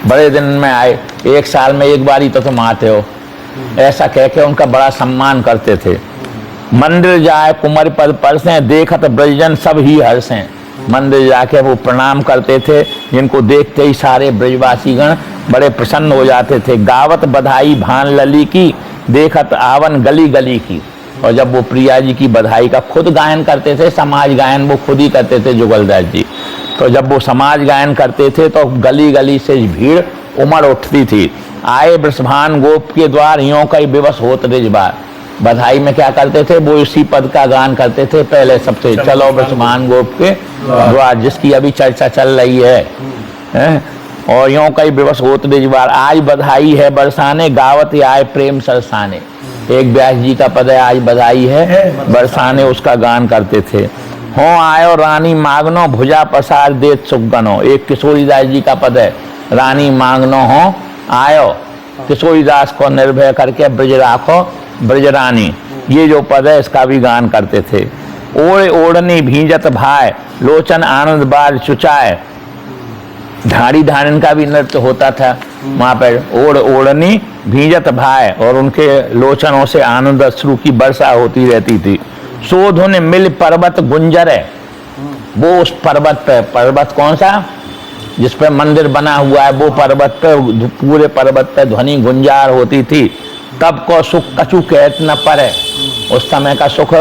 बड़े दिन में आए, 1 साल में एक बार ही तो तुम आते हो, ऐसा कह के उनका बड़ा सम्मान करते थे। मंदिर जाए कुमार पद परसें, देखत ब्रजजन सब ही हर्षें। मंदिर जाके वो प्रणाम करते थे, जिनको देखते ही सारे ब्रजवासी गण बड़े प्रसन्न हो जाते थे। गावत बधाई भान लली की, देखत आवन गली गली की। और जब वो प्रिया जी की बधाई का खुद गायन करते थे, समाज गायन वो खुद ही करते थे जुगलदास जी, तो जब वो समाज गायन करते थे तो गली गली से भीड़ उमड़ उठती थी। आए वृषभान गोप के द्वार, यों कई विवश होत रिजबार। बधाई में क्या करते थे, वो इसी पद का गान करते थे पहले सबसे, चलो वृषभान गोप के द्वार, जिसकी अभी चर्चा चल रही है। और यों कई विवश होत रिजबार, आज बधाई है बरसाने, गावत आए प्रेम सरसाने। एक व्यास जी का पद है, आज बधाई है बरसाने, उसका गान करते थे। हो आयो रानी मांगनो, भुजा पसार देत सुगनो। एक किशोरीदास जी का पद है, रानी मांगनो हो आयो, किशोरीदास को निर्भय करके ब्रज राखो ब्रजरानी। ये जो पद है इसका भी गान करते थे। ओढ़ ओढ़नी भींजत भाई, लोचन आनंद बार चुचाए। ढाड़ी ढाड़न का भी नृत्य होता था वहाँ पर। ओढ़नी भीजत भाई, और उनके लोचनों से आनंद अश्रु की वर्षा होती रहती थी। शोधुन मिल पर्वत गुंजर है, वो उस पर्वत पे, पर्वत कौन सा जिस पे मंदिर बना हुआ है, वो पर्वत पे, पूरे पर्वत पे ध्वनि गुंजार होती थी। तब को सुख कछु कहत न परे, उस समय का सुख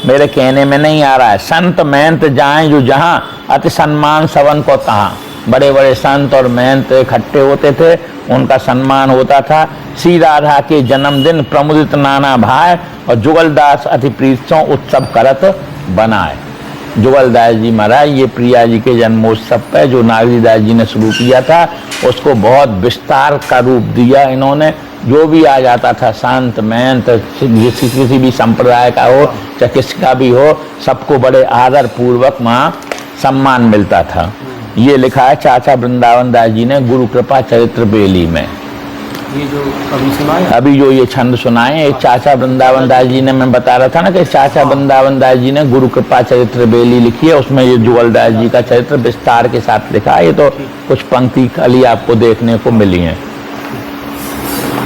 मेरे कहने में नहीं आ रहा है। संत महंत जाएं जो जहां, अति सम्मान सवन को तहां। बड़े बड़े संत और महंत इकट्ठे होते थे, उनका सम्मान होता था। श्री राधा के जन्मदिन प्रमुदित नाना भाई, और जुगलदास अति प्रीतों उत्सव करत बनाए। जुगलदास जी महाराज ये प्रिया जी के जन्मोत्सव पे जो नागरीदास जी ने शुरू किया था, उसको बहुत विस्तार का रूप दिया इन्होंने। जो भी आ जाता था, संत महंत, किसी भी संप्रदाय का हो चाहे किसका भी हो, सबको बड़े आदर पूर्वक वहाँ सम्मान मिलता था। ये लिखा है चाचा वृंदावन दास जी ने गुरु कृपा चरित्र बेली में। ये जो अभी सुनाए, अभी जो ये छंद सुनाए, एक चाचा वृंदावन दास जी ने, मैं बता रहा था ना कि चाचा वृंदावन दास जी ने गुरु कृपा चरित्र बेली लिखी है, उसमें ये जुगलदास जी का चरित्र विस्तार के साथ लिखा है। ये तो कुछ पंक्ति खाली आपको देखने को मिली हैं।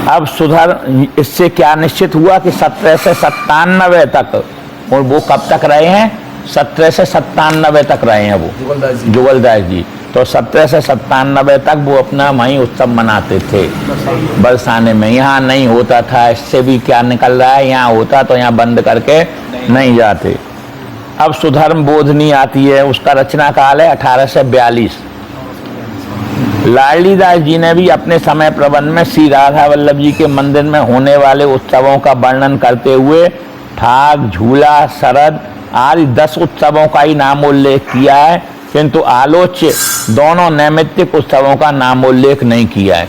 अब सुधर, इससे क्या निश्चित हुआ कि 17 से 97 तक, और वो कब तक रहे हैं? 17 से 97 तक रहे हैं वो जुगलदास जी। तो 17 से 97 तक वो अपना वहीं उत्सव मनाते थे बरसाने में। यहाँ नहीं होता था, इससे भी क्या निकल रहा है, यहाँ होता तो यहाँ बंद करके नहीं जाते। अब सुधर्म बोधनी आती है, उसका रचना काल है 1842। लाडली दास जी ने भी अपने समय प्रबंध में श्री राधा वल्लभ जी के मंदिर में होने वाले उत्सवों का वर्णन करते हुए फाग, झूला, शरद आदि 10 उत्सवों का ही नामोल्लेख किया है, किंतु आलोच्य दोनों नैमित्तिक उत्सवों का नामोल्लेख नहीं किया है।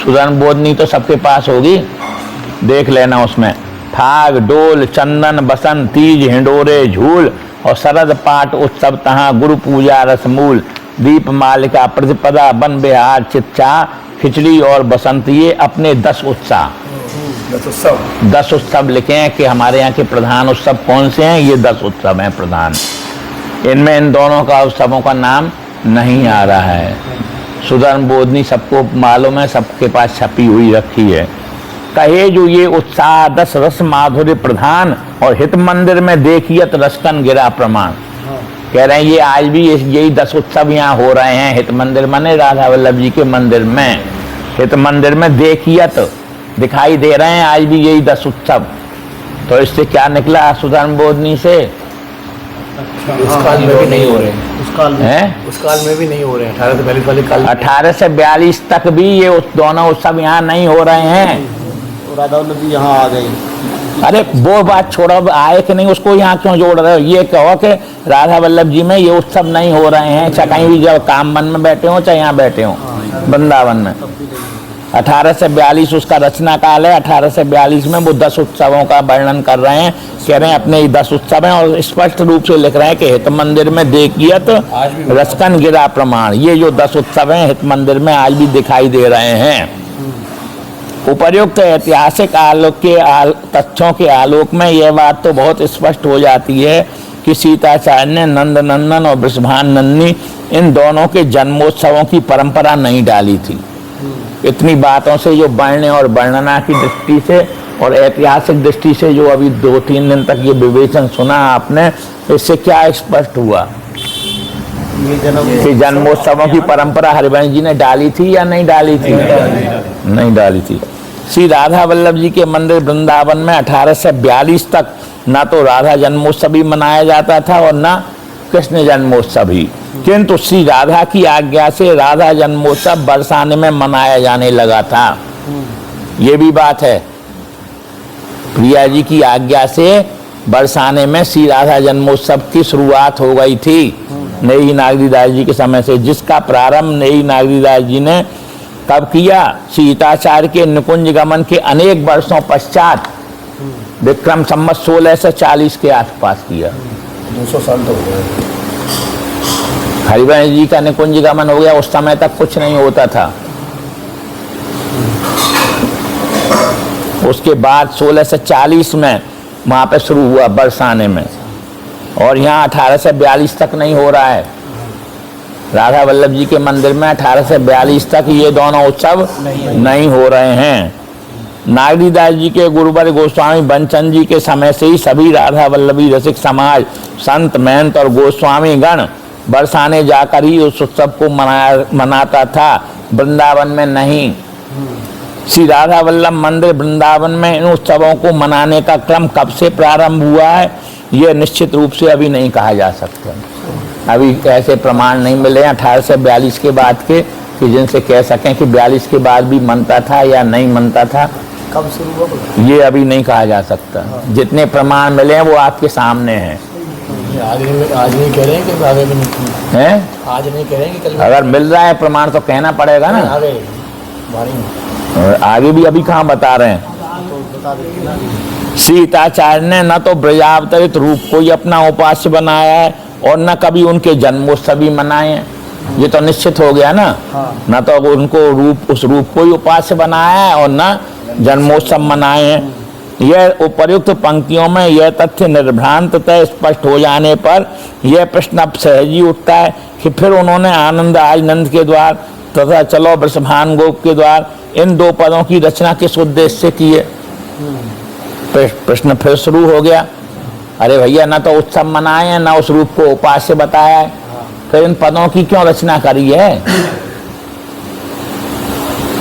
सुधर्म बोधनी तो सबके पास होगी, देख लेना उसमें। फाग, डोल, चंदन, बसंत, तीज, हिंडोरे, झूल और शरद पाठ उत्सव तहाँ, गुरु पूजा, रसमूल, दीप मालिका, प्रतिपदा, वन विहार, चित्चा, खिचड़ी और बसंत, ये अपने 10 उत्सव 10 उत्सव लिखे हैं कि हमारे यहाँ के प्रधान उत्सव कौन से हैं। ये 10 उत्सव हैं प्रधान, इनमें इन दोनों का उत्सवों का नाम नहीं आ रहा है। सुधर्म बोधनी सबको मालूम है, सबके पास छपी हुई रखी है। कहे जो ये उत्साह 10 रस माधुर्य प्रधान, और हित मंदिर में देखियत रसकन गिरा प्रमाण। कह रहे हैं ये आज भी यही 10 उत्सव यहाँ हो रहे हैं हित मंदिर माने राधा वल्लभ जी के मंदिर में। हित मंदिर में देखियत दिखाई दे रहे हैं आज भी यही 10 उत्सव। तो इससे क्या निकला सुधर्म बोधनी से? उस काल में भी नहीं हो रहे, उस काल में भी नहीं हो रहे हैं। 18 से 42 वाले काल, 18 से 42 तक भी ये दोनों उत्सव यहाँ नहीं हो रहे हैं। तो राधा वल्लभ जी यहाँ आ गए। अरे वो बात छोड़ो, अब आए कि नहीं उसको यहाँ क्यों जोड़ रहे हो? ये कहो कि राधा वल्लभ जी में ये उत्सव नहीं हो रहे हैं, चाहे कहीं भी जब काम वन में बैठे हो चाहे यहाँ बैठे हो वृंदावन में। 18 से 42 उसका रचना काल है। 18 से 42 में वो 10 उत्सवों का वर्णन कर रहे हैं, कह रहे हैं अपने 10 उत्सव हैं, और स्पष्ट रूप से लिख रहे हैं कि हित मंदिर में देखियत रसकन गिरा प्रमाण। ये जो 10 उत्सव हैं हित मंदिर में आज भी दिखाई दे रहे हैं। उपर्युक्त ऐतिहासिक आलोक के तथ्यों के आलोक में यह बात तो बहुत स्पष्ट हो जाती है कि सीताचार्य ने नंद नंदन और वृषभान नंदिनी इन दोनों के जन्मोत्सवों की परंपरा नहीं डाली थी। इतनी बातों से जो वर्णन और वर्णना की दृष्टि से और ऐतिहासिक दृष्टि से जो अभी 2-3 दिन तक ये विवेचन सुना आपने, इससे क्या स्पष्ट हुआ कि जन्मोत्सवों की परंपरा हरिवंश जी ने डाली थी या नहीं डाली थी? नहीं डाली थी। श्री राधा वल्लभ जी के मंदिर वृंदावन में 18 से 42 तक ना तो राधा जन्मोत्सव ही मनाया जाता था और ना कृष्ण जन्मोत्सव ही, किंतु श्री राधा की आज्ञा से राधा जन्मोत्सव बरसाने में मनाया जाने लगा था। ये भी बात है, प्रिया जी की आज्ञा से बरसाने में श्री राधा जन्मोत्सव की शुरुआत हो गई थी नई नागरीदास जी के समय से, जिसका प्रारंभ नई नागरीदास जी ने कब किया? सीताचार्य के निकुंज गमन के अनेक वर्षों पश्चात विक्रम संवत 16 से 40 के आसपास किया। 200 साल तो हो गए। हरिवंश जी का निकुंज गमन हो गया, उस समय तक कुछ नहीं होता था। उसके बाद 16 से 40 में वहां पे शुरू हुआ बरसाने में, और यहाँ 18 से 42 तक नहीं हो रहा है। राधा वल्लभ जी के मंदिर में 1842 तक ये दोनों उत्सव नहीं हो रहे हैं। नागरीदास जी के गुरुवर गोस्वामी बंचन जी के समय से ही सभी राधा वल्लभी रसिक समाज, संत महंत और गोस्वामी गण बरसाने जाकर ही उस उत्सव को मनाता था, वृंदावन में नहीं। श्री राधा वल्लभ मंदिर वृंदावन में इन उत्सवों को मनाने का क्रम कब से प्रारंभ हुआ है, यह निश्चित रूप से अभी नहीं कहा जा सकता। अभी ऐसे प्रमाण नहीं मिले 1842 के बाद के कि जिनसे कह सकें कि 42 के बाद भी मनता था या नहीं मनता था, कब शुरू हुआ? ये अभी नहीं कहा जा सकता। जितने प्रमाण मिले हैं वो आपके सामने हैं। आज नहीं कह रहे हैं कि आगे भी नहीं हैं? आज नहीं कह रहे हैं कि कल अगर मिल रहा है प्रमाण तो कहना पड़ेगा ना। आगे वाणी और आगे भी अभी कहाँ बता रहे हैं। तो बता देते ना। सीताचार्य ने न तो ब्रजावतरित रूप को ही अपना उपास्य बनाया है और न कभी उनके जन्मोत्सव भी मनाए हैं। ये तो निश्चित हो गया ना। न तो उनको उस रूप को ही उपास्य बनाया है और न जन्मोत्सव मनाए हैं। यह उपर्युक्त पंक्तियों में यह तथ्य निर्भ्रांततः स्पष्ट हो जाने पर यह प्रश्न अब सहज ही उठता है कि फिर उन्होंने आनंद आज नंद के द्वार तथा चलो वृषभान गोप के द्वार इन दो पदों की रचना किस उद्देश्य से की है। प्रश्न फिर शुरू हो गया। अरे भैया, न तो उत्सव मनाए हैं, न उस रूप को उपास्य बताया है, फिर इन पदों की क्यों रचना करी है।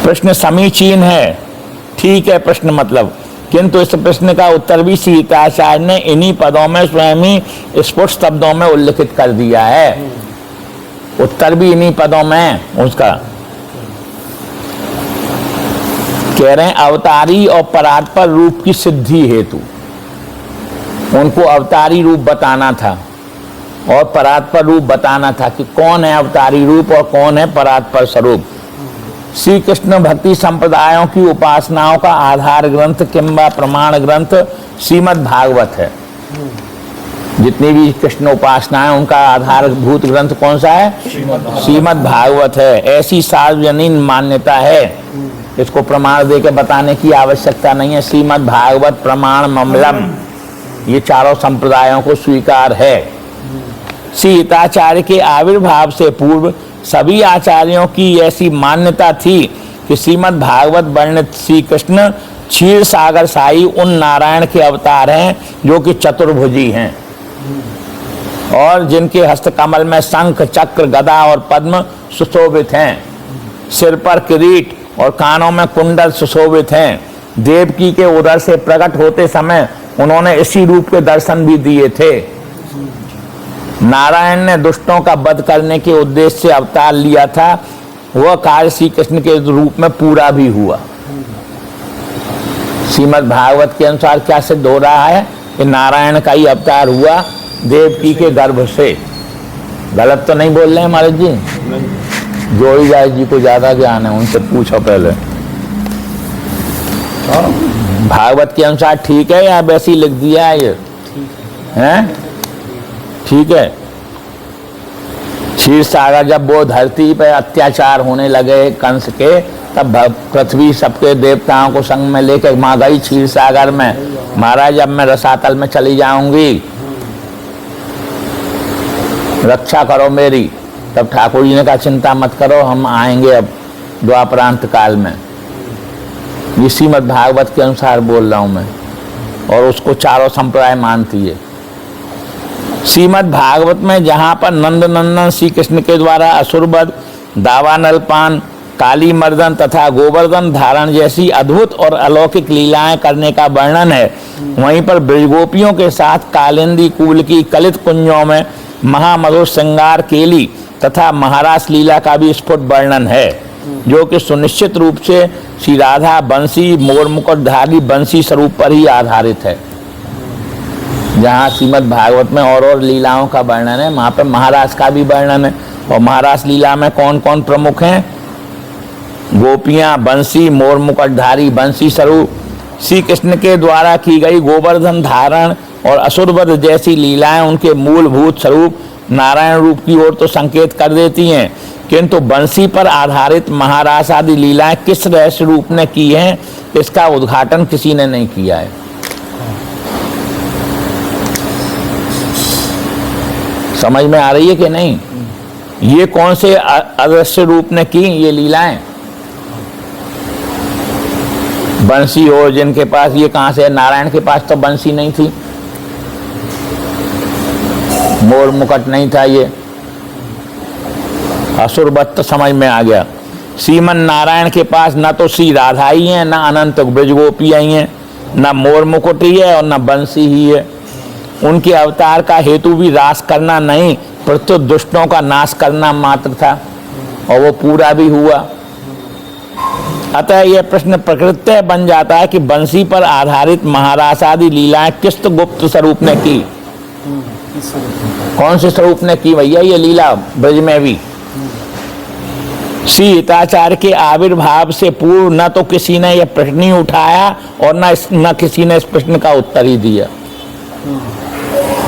प्रश्न समीचीन है, ठीक है प्रश्न मतलब, किंतु इस प्रश्न का उत्तर भी सीताचार्य ने इन्हीं पदों में स्वयं ही स्फुट शब्दों में उल्लिखित कर दिया है। उत्तर भी इन्हीं पदों में उसका कह रहे हैं। अवतारी और परात्पर रूप की सिद्धि हेतु उनको अवतारी रूप बताना था और परात्पर रूप बताना था कि कौन है अवतारी रूप और कौन है परात्पर स्वरूप। श्री कृष्ण भक्ति संप्रदायों की उपासनाओं का आधार ग्रंथ किंबा प्रमाण ग्रंथ श्रीमद् भागवत है। जितनी भी कृष्ण उपासनाएं उनका आधारभूत ग्रंथ कौन सा है? श्रीमद् भागवत है। ऐसी सार्वजनीन मान्यता है, इसको प्रमाण देके बताने की आवश्यकता नहीं है। श्रीमद् भागवत प्रमाण ममलम, ये चारों संप्रदायों को स्वीकार है। सीताचार्य के आविर्भाव से पूर्व सभी आचार्यों की ऐसी मान्यता थी कि श्रीमद् भागवत वर्णित श्री कृष्ण क्षीर सागर साई उन नारायण के अवतार हैं जो कि चतुर्भुजी हैं और जिनके हस्तकमल में शंख चक्र गदा और पद्म सुशोभित हैं, सिर पर किरीट और कानों में कुंडल सुशोभित हैं। देवकी के उदर से प्रकट होते समय उन्होंने इसी रूप के दर्शन भी दिए थे। नारायण ने दुष्टों का वध करने के उद्देश्य से अवतार लिया था, वह कार्य श्री कृष्ण के रूप में पूरा भी हुआ। श्रीमद् भागवत के अनुसार क्या सिद्ध हो रहा है कि नारायण का ही अवतार हुआ देवकी के गर्भ से। गलत तो नहीं बोल रहे हैं महाराज जी? जोड़ीदास जी को ज्यादा ज्ञान है, उनसे पूछो पहले। भागवत के अनुसार ठीक है या वैसे ही लिख दिया है ये? हैं? ठीक है। क्षीर सागर जब वो धरती पे अत्याचार होने लगे कंस के, तब पृथ्वी सबके देवताओं को संग में लेकर माँ गई क्षीर सागर में, महाराज जब मैं रसातल में चली जाऊंगी रक्षा करो मेरी। तब ठाकुर जी ने कहा चिंता मत करो, हम आएंगे अब द्वापरांत काल में। ये श्रीमद् भागवत के अनुसार बोल रहा हूं मैं, और उसको चारों संप्रदाय मानती है। श्रीमद् भागवत में जहाँ पर नंद नंदन श्री कृष्ण के द्वारा असुरवध, दावानलपान, काली मर्दन तथा गोवर्धन धारण जैसी अद्भुत और अलौकिक लीलाएं करने का वर्णन है, वहीं पर ब्रजगोपियों के साथ कालिंदी कुल की कलित कुंजों में महामधुर श्रृंगार केली तथा महारास लीला का भी स्फुट वर्णन है, जो कि सुनिश्चित रूप से श्री राधा बंसी मोर मुकुटधारी बंसी स्वरूप पर ही आधारित है। जहाँ श्रीमद् भागवत में और लीलाओं का वर्णन है, वहाँ पर महारास का भी वर्णन है। और महारास लीला में कौन कौन प्रमुख हैं? गोपियाँ, बंसी, मोर मुकुटधारी बंसी स्वरूप, श्री कृष्ण के द्वारा की गई गोवर्धन धारण और असुरवध जैसी लीलाएं उनके मूलभूत स्वरूप नारायण रूप की ओर तो संकेत कर देती हैं, किंतु बंसी पर आधारित महारास आदि लीलाएं किस रहस्य रूप ने की हैं, इसका उद्घाटन किसी ने नहीं किया है। समझ में आ रही है कि नहीं? ये कौन से अदृश्य रूप ने की ये लीलाएं? बंसी हो जिनके पास, ये कहां से? नारायण के पास तो बंसी नहीं थी, मोर मुकुट नहीं था, ये असुर वत्त समझ में आ गया। श्रीमन नारायण के पास न तो श्री राधा ही है, न अनंत ब्रजगोपी ही है, न मोर मुकुट ही है और न बंसी ही है। उनके अवतार का हेतु भी रास करना नहीं, प्रत्युत दुष्टों का नाश करना मात्र था, और वो पूरा भी हुआ। अतः यह प्रश्न प्रकृत्य बन जाता है कि बंसी पर आधारित महारास आदि लीलाएं किस गुप्त स्वरूप ने की? कौन से स्वरूप ने की भैया ये लीला ब्रज में भी? श्री हिताचार्य के आविर्भाव से पूर्व न तो किसी ने यह प्रश्न ही उठाया और न किसी ने इस प्रश्न का उत्तर ही दिया।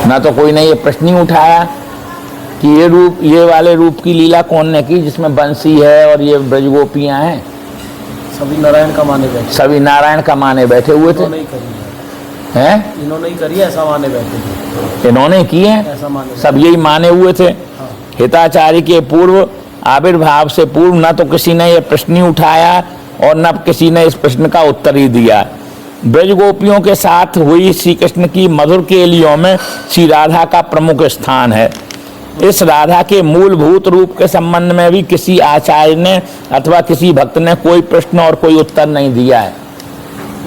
न तो कोई ने ये प्रश्न ही उठाया कि ये वाले रूप की लीला कौन ने की जिसमें बंसी है और ये ब्रजगोपियां हैं। सभी नारायण का माने बैठे, सभी नारायण का माने बैठे हुए थे। हैं? इन्होंने ही करी, ऐसा माने बैठे थे, इन्होंने किए, ऐसा माने सब यही माने हुए थे। हिताचार्य के पूर्व आविर्भाव से पूर्व न तो किसी ने यह प्रश्न ही उठाया और न किसी ने इस प्रश्न का उत्तर ही दिया। ब्रजगोपियों के साथ हुई श्री कृष्ण की मधुर केलियों में श्री राधा का प्रमुख स्थान है। इस राधा के मूलभूत रूप के संबंध में भी किसी आचार्य ने अथवा किसी भक्त ने कोई प्रश्न और कोई उत्तर नहीं दिया है।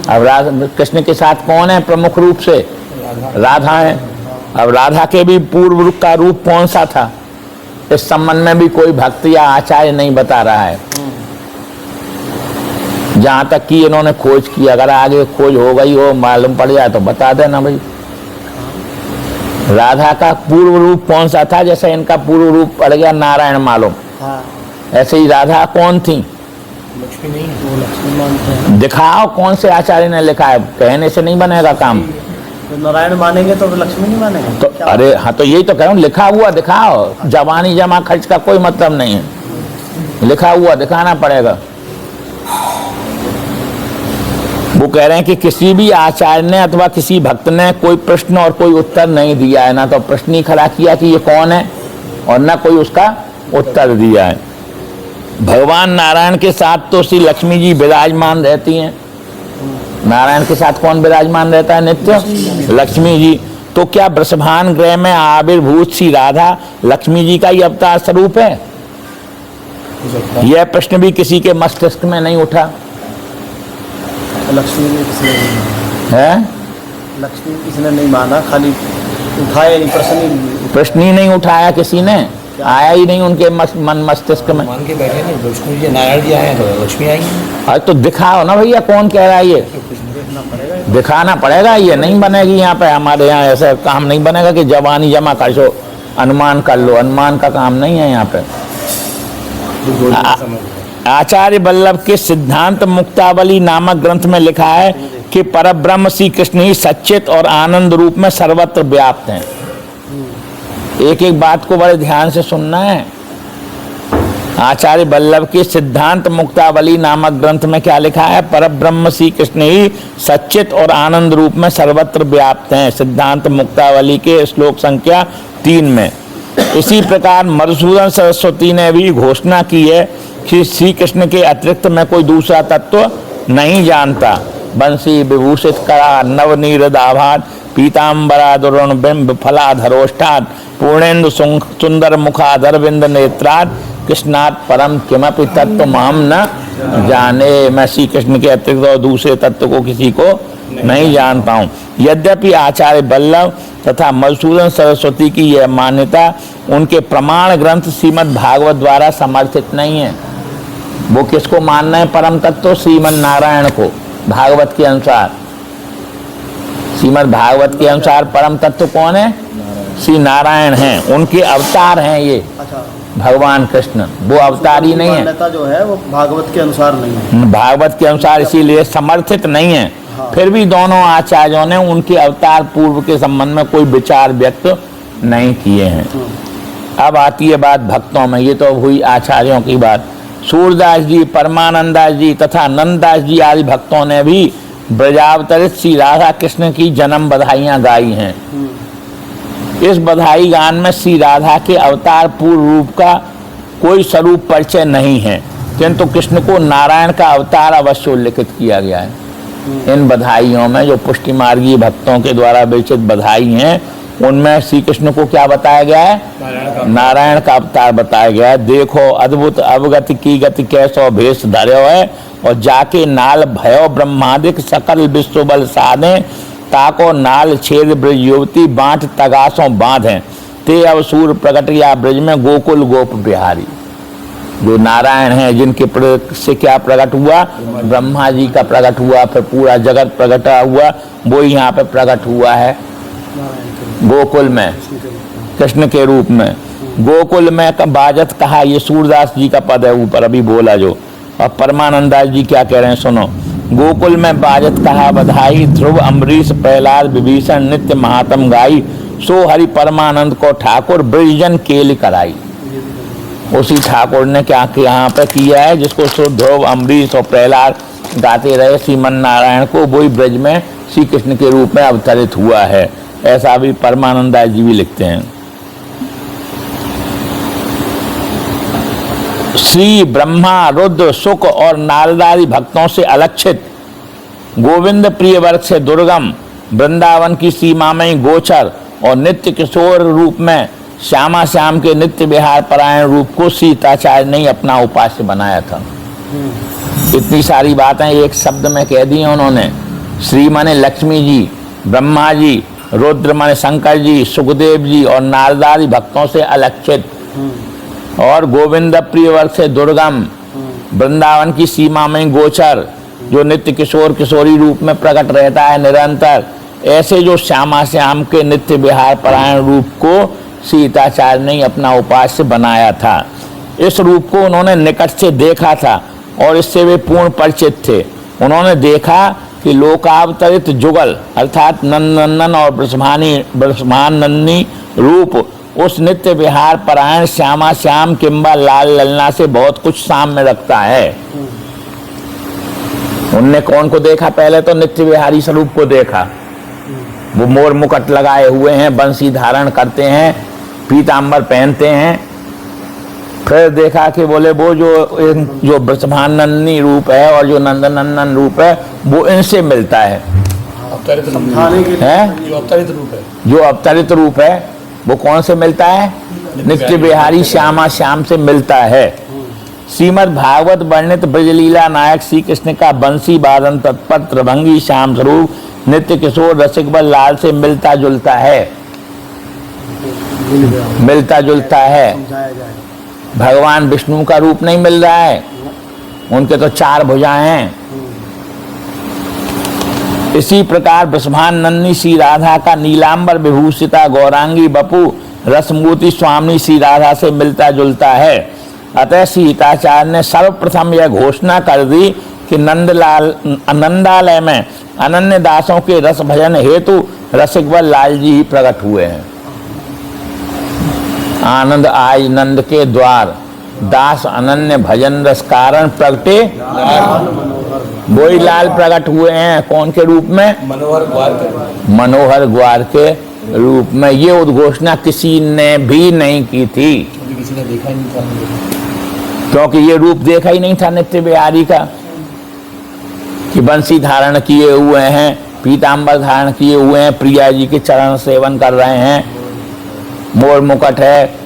अब राधा कृष्ण के साथ कौन है प्रमुख रूप से? राधा है। अब राधा के भी पूर्व का रूप कौन सा था, इस संबंध में भी कोई भक्त या आचार्य नहीं बता रहा है। जहां तक कि इन्होंने खोज की, अगर आगे खोज हो गई हो, मालूम पड़ जाए तो बता देना भाई। राधा का पूर्व रूप कौन सा था? जैसे इनका पूर्व रूप पड़ गया नारायण मालूम, ऐसे ही राधा कौन थी? लक्ष्मी नहीं, वो लक्ष्मी मानते हैं। दिखाओ कौन से आचार्य ने लिखा है, कहने से नहीं बनेगा काम। तो नारायण मानेंगे तो लक्ष्मी नहीं मानेंगे तो अरे हाँ, तो यही तो कह रहा हूँ, लिखा हुआ दिखाओ। जवानी जमा खर्च का कोई मतलब नहीं है, लिखा हुआ दिखाना पड़ेगा। वो कह रहे हैं कि किसी भी आचार्य ने अथवा किसी भक्त ने कोई प्रश्न और कोई उत्तर नहीं दिया है, ना तो प्रश्न ही खड़ा किया कि ये कौन है और ना कोई उसका उत्तर दिया है। भगवान नारायण के साथ तो श्री लक्ष्मी जी विराजमान रहती हैं। नारायण के साथ कौन विराजमान रहता है नित्य? लक्ष्मी जी। तो क्या वृषभान ग्रह में आविर्भूत श्री राधा लक्ष्मी जी का ही अवतार स्वरूप है? यह प्रश्न भी किसी के मस्तिष्क में नहीं उठा लक्ष्मी ने किसी ने नहीं माना है। लक्ष्मी किसी ने नहीं माना, खाली उठाया नहीं, प्रश्न ही नहीं उठाया किसी ने, आया ही नहीं उनके मन मस्तिष्क में। मान के बैठे नहीं, विष्णु जी नारायण जी आए हैं तो लक्ष्मी आई। आज तो दिखाओ ना भैया, कौन कह रहा है ये? देखना पड़ेगा। दिखाना पड़ेगा, ये नहीं बनेगी यहाँ पे। हमारे यहाँ ऐसा काम नहीं बनेगा कि जवानी जमा कर सो, अनुमान कर लो। अनुमान का काम नहीं है यहाँ पे। आचार्य वल्लभ के सिद्धांत मुक्तावली नामक ग्रंथ में लिखा है कि परब्रह्म श्री कृष्ण ही सच्चित और आनंद रूप में सर्वत्र व्याप्त हैं। एक एक बात को बड़े ध्यान से सुनना है। आचार्य वल्लभ के सिद्धांत मुक्तावली नामक ग्रंथ में क्या लिखा है? परब्रह्म श्री कृष्ण ही सच्चित और आनंद रूप में सर्वत्र व्याप्त हैं। सिद्धांत मुक्तावली के श्लोक संख्या 3 में। इसी प्रकार मधुसूदन सरस्वती ने भी घोषणा की है कि श्री कृष्ण के अतिरिक्त में कोई दूसरा तत्व नहीं जानता। बंसी विभूषित करा नवनीरद आभात पीताम्बरा दुरुण बिंब फलाधरोष्ठात् पूर्णेन्दु सुंदर मुखाधर बिंद नेत्रात् कृष्णात् परम किमपि तत्व महम न जाने। मैं श्री कृष्ण के अतिरिक्त और दूसरे तत्व को किसी को नहीं जानता हूँ। यद्यपि आचार्य वल्लभ तथा मधुसूदन सरस्वती की यह मान्यता उनके प्रमाण ग्रंथ श्रीमद् भागवत द्वारा समर्थित नहीं है। वो किसको मानना है परम तत्व? श्रीमद् नारायण को। भागवत के अनुसार, श्रीमद् भागवत के अनुसार परम तत्व कौन है? श्री नारायण हैं, उनके अवतार हैं ये। अच्छा, भगवान कृष्ण वो अवतार ही नहीं है। मान्यता जो है वो भागवत के अनुसार नहीं है, भागवत के अनुसार इसीलिए समर्थित नहीं है। फिर भी दोनों आचार्यों ने उनके अवतार पूर्व के संबंध में कोई विचार व्यक्त नहीं किए हैं। अब आती है बात भक्तों में। ये तो हुई आचार्यों की बात। सूरदास जी, परमानंदास जी तथा नंददास जी आदि भक्तों ने भी ब्रजावतरित श्री राधा कृष्ण की जन्म बधाइयां गाई हैं। इस बधाई गान में श्री राधा के अवतार पूर्व रूप का कोई स्वरूप परिचय नहीं है, किंतु कृष्ण को नारायण का अवतार अवश्य उल्लेखित किया गया है। इन बधाइयों में जो पुष्टि मार्गी भक्तों के द्वारा विरचित बधाई हैं, उनमें श्री कृष्ण को क्या बताया गया है? नारायण का अवतार बताया गया है। देखो अद्भुत अवगति की गति कैसो भेष धर्यो है, और जाके नाल भयो ब्रह्मादिक सकल विश्व बल साधे, ताको नाल छेद ब्रज युवती बांट तगासों बांधे, ते अवसूर प्रगटिया ब्रज में गोकुल गोप बिहारी। जो नारायण हैं, जिनके से क्या प्रकट हुआ? ब्रह्मा जी का प्रकट हुआ, फिर पूरा जगत प्रकट हुआ, वो यहाँ पे प्रकट हुआ है गोकुल में कृष्ण के रूप में। गोकुल में बाजत कहा, ये सूरदास जी का पद है ऊपर अभी बोला जो। और परमानंदास जी क्या कह रहे हैं सुनो। गोकुल में बाजत कहा बधाई, ध्रुव अम्बरीश प्रहलाद विभीषण नित्य महात्म गाई, सो हरि परमानंद को ठाकुर ब्रजजन केल कराई। उसी ठाकुर ने क्या यहाँ पे किया है, जिसको ध्रुव अम्बरीश और प्रहलाद गाते रहे श्रीमन नारायण को, वही ब्रज में श्री कृष्ण के रूप में अवतरित हुआ है। ऐसा भी परमानंदास जी भी लिखते हैं। श्री ब्रह्मा रुद्र शुक और नारदारी भक्तों से अलक्षित, गोविंद प्रिय वर्ग से दुर्गम, वृंदावन की सीमा में गोचर और नित्य किशोर रूप में श्यामा श्याम के नित्य विहार परायण रूप को सीताचार्य ने अपना उपास्य बनाया था। इतनी सारी बातें एक शब्द में कह दी उन्होंने। श्री माने लक्ष्मी जी, ब्रह्मा जी, रुद्र माने शंकर जी, सुखदेव जी और नारदारी भक्तों से अलक्षित, और गोविंद प्रिय वर्ग से दुर्गम, वृंदावन की सीमा में गोचर, जो नित्य किशोर किशोरी रूप में प्रकट रहता है निरंतर, ऐसे जो श्यामा श्याम के नित्य विहार परायण रूप को सीताचार्य ने अपना उपास्य बनाया था। इस रूप को उन्होंने निकट से देखा था और इससे वे पूर्ण परिचित थे। उन्होंने देखा कि लोकावतरित जुगल अर्थात नंदनंदन और ब्रह्मानंदनी रूप उस नित्य विहार परायण श्यामा श्याम किंबा लाल ललना से बहुत कुछ साम्य रखता है। उनने कौन को देखा? पहले तो नित्य विहारी स्वरूप को देखा। वो मोर मुकुट लगाए हुए हैं, बंसी धारण करते हैं, पीतांबर पहनते हैं। फिर देखा कि बोले वो जो ब्रह्मानंदनी रूप है और जो नंदनंदन रूप है वो इनसे मिलता है। अवतरित रूप है जो अवतरित रूप है, जो अवतरित रूप है वो कौन से मिलता है? नित्य विहारी श्यामा श्याम से मिलता है। श्रीमद् भागवत वर्णित ब्रजलीला नायक श्री कृष्ण का बंसी वादन तत्पर त्रिभंगी श्याम स्वरूप नित्य किशोर रसिक बल लाल से मिलता जुलता है, मिलता जुलता है। भगवान विष्णु का रूप नहीं मिल रहा है, उनके तो 4 भुजाएं हैं। इसी प्रकार ब्रह्मानंदनी श्री राधा का नीलांबर विभूषिता गौरांगी बपू रसमूर्ति स्वामी श्री राधा से मिलता जुलता है। अतः सीताचार्य ने सर्वप्रथम यह घोषणा कर दी कि नंदालय में अनन्य दासों के रस भजन हेतु रसिकवल लाल जी ही प्रकट हुए हैं। आनंद आय नंद के द्वार, दास अनन्य भजन रस कारण प्रगटे, वही लाल प्रकट हुए हैं। कौन के रूप में? मनोहर ग्वार के रूप में। ये उद्घोषणा किसी ने भी नहीं की थी, किसी ने देखा ही नहीं था, क्योंकि ये रूप देखा ही नहीं था नित्य बिहारी का, कि बंसी धारण किए हुए हैं, पीतांबर धारण किए हुए हैं, प्रिया जी के चरण सेवन कर रहे हैं, मोर मुकुट है।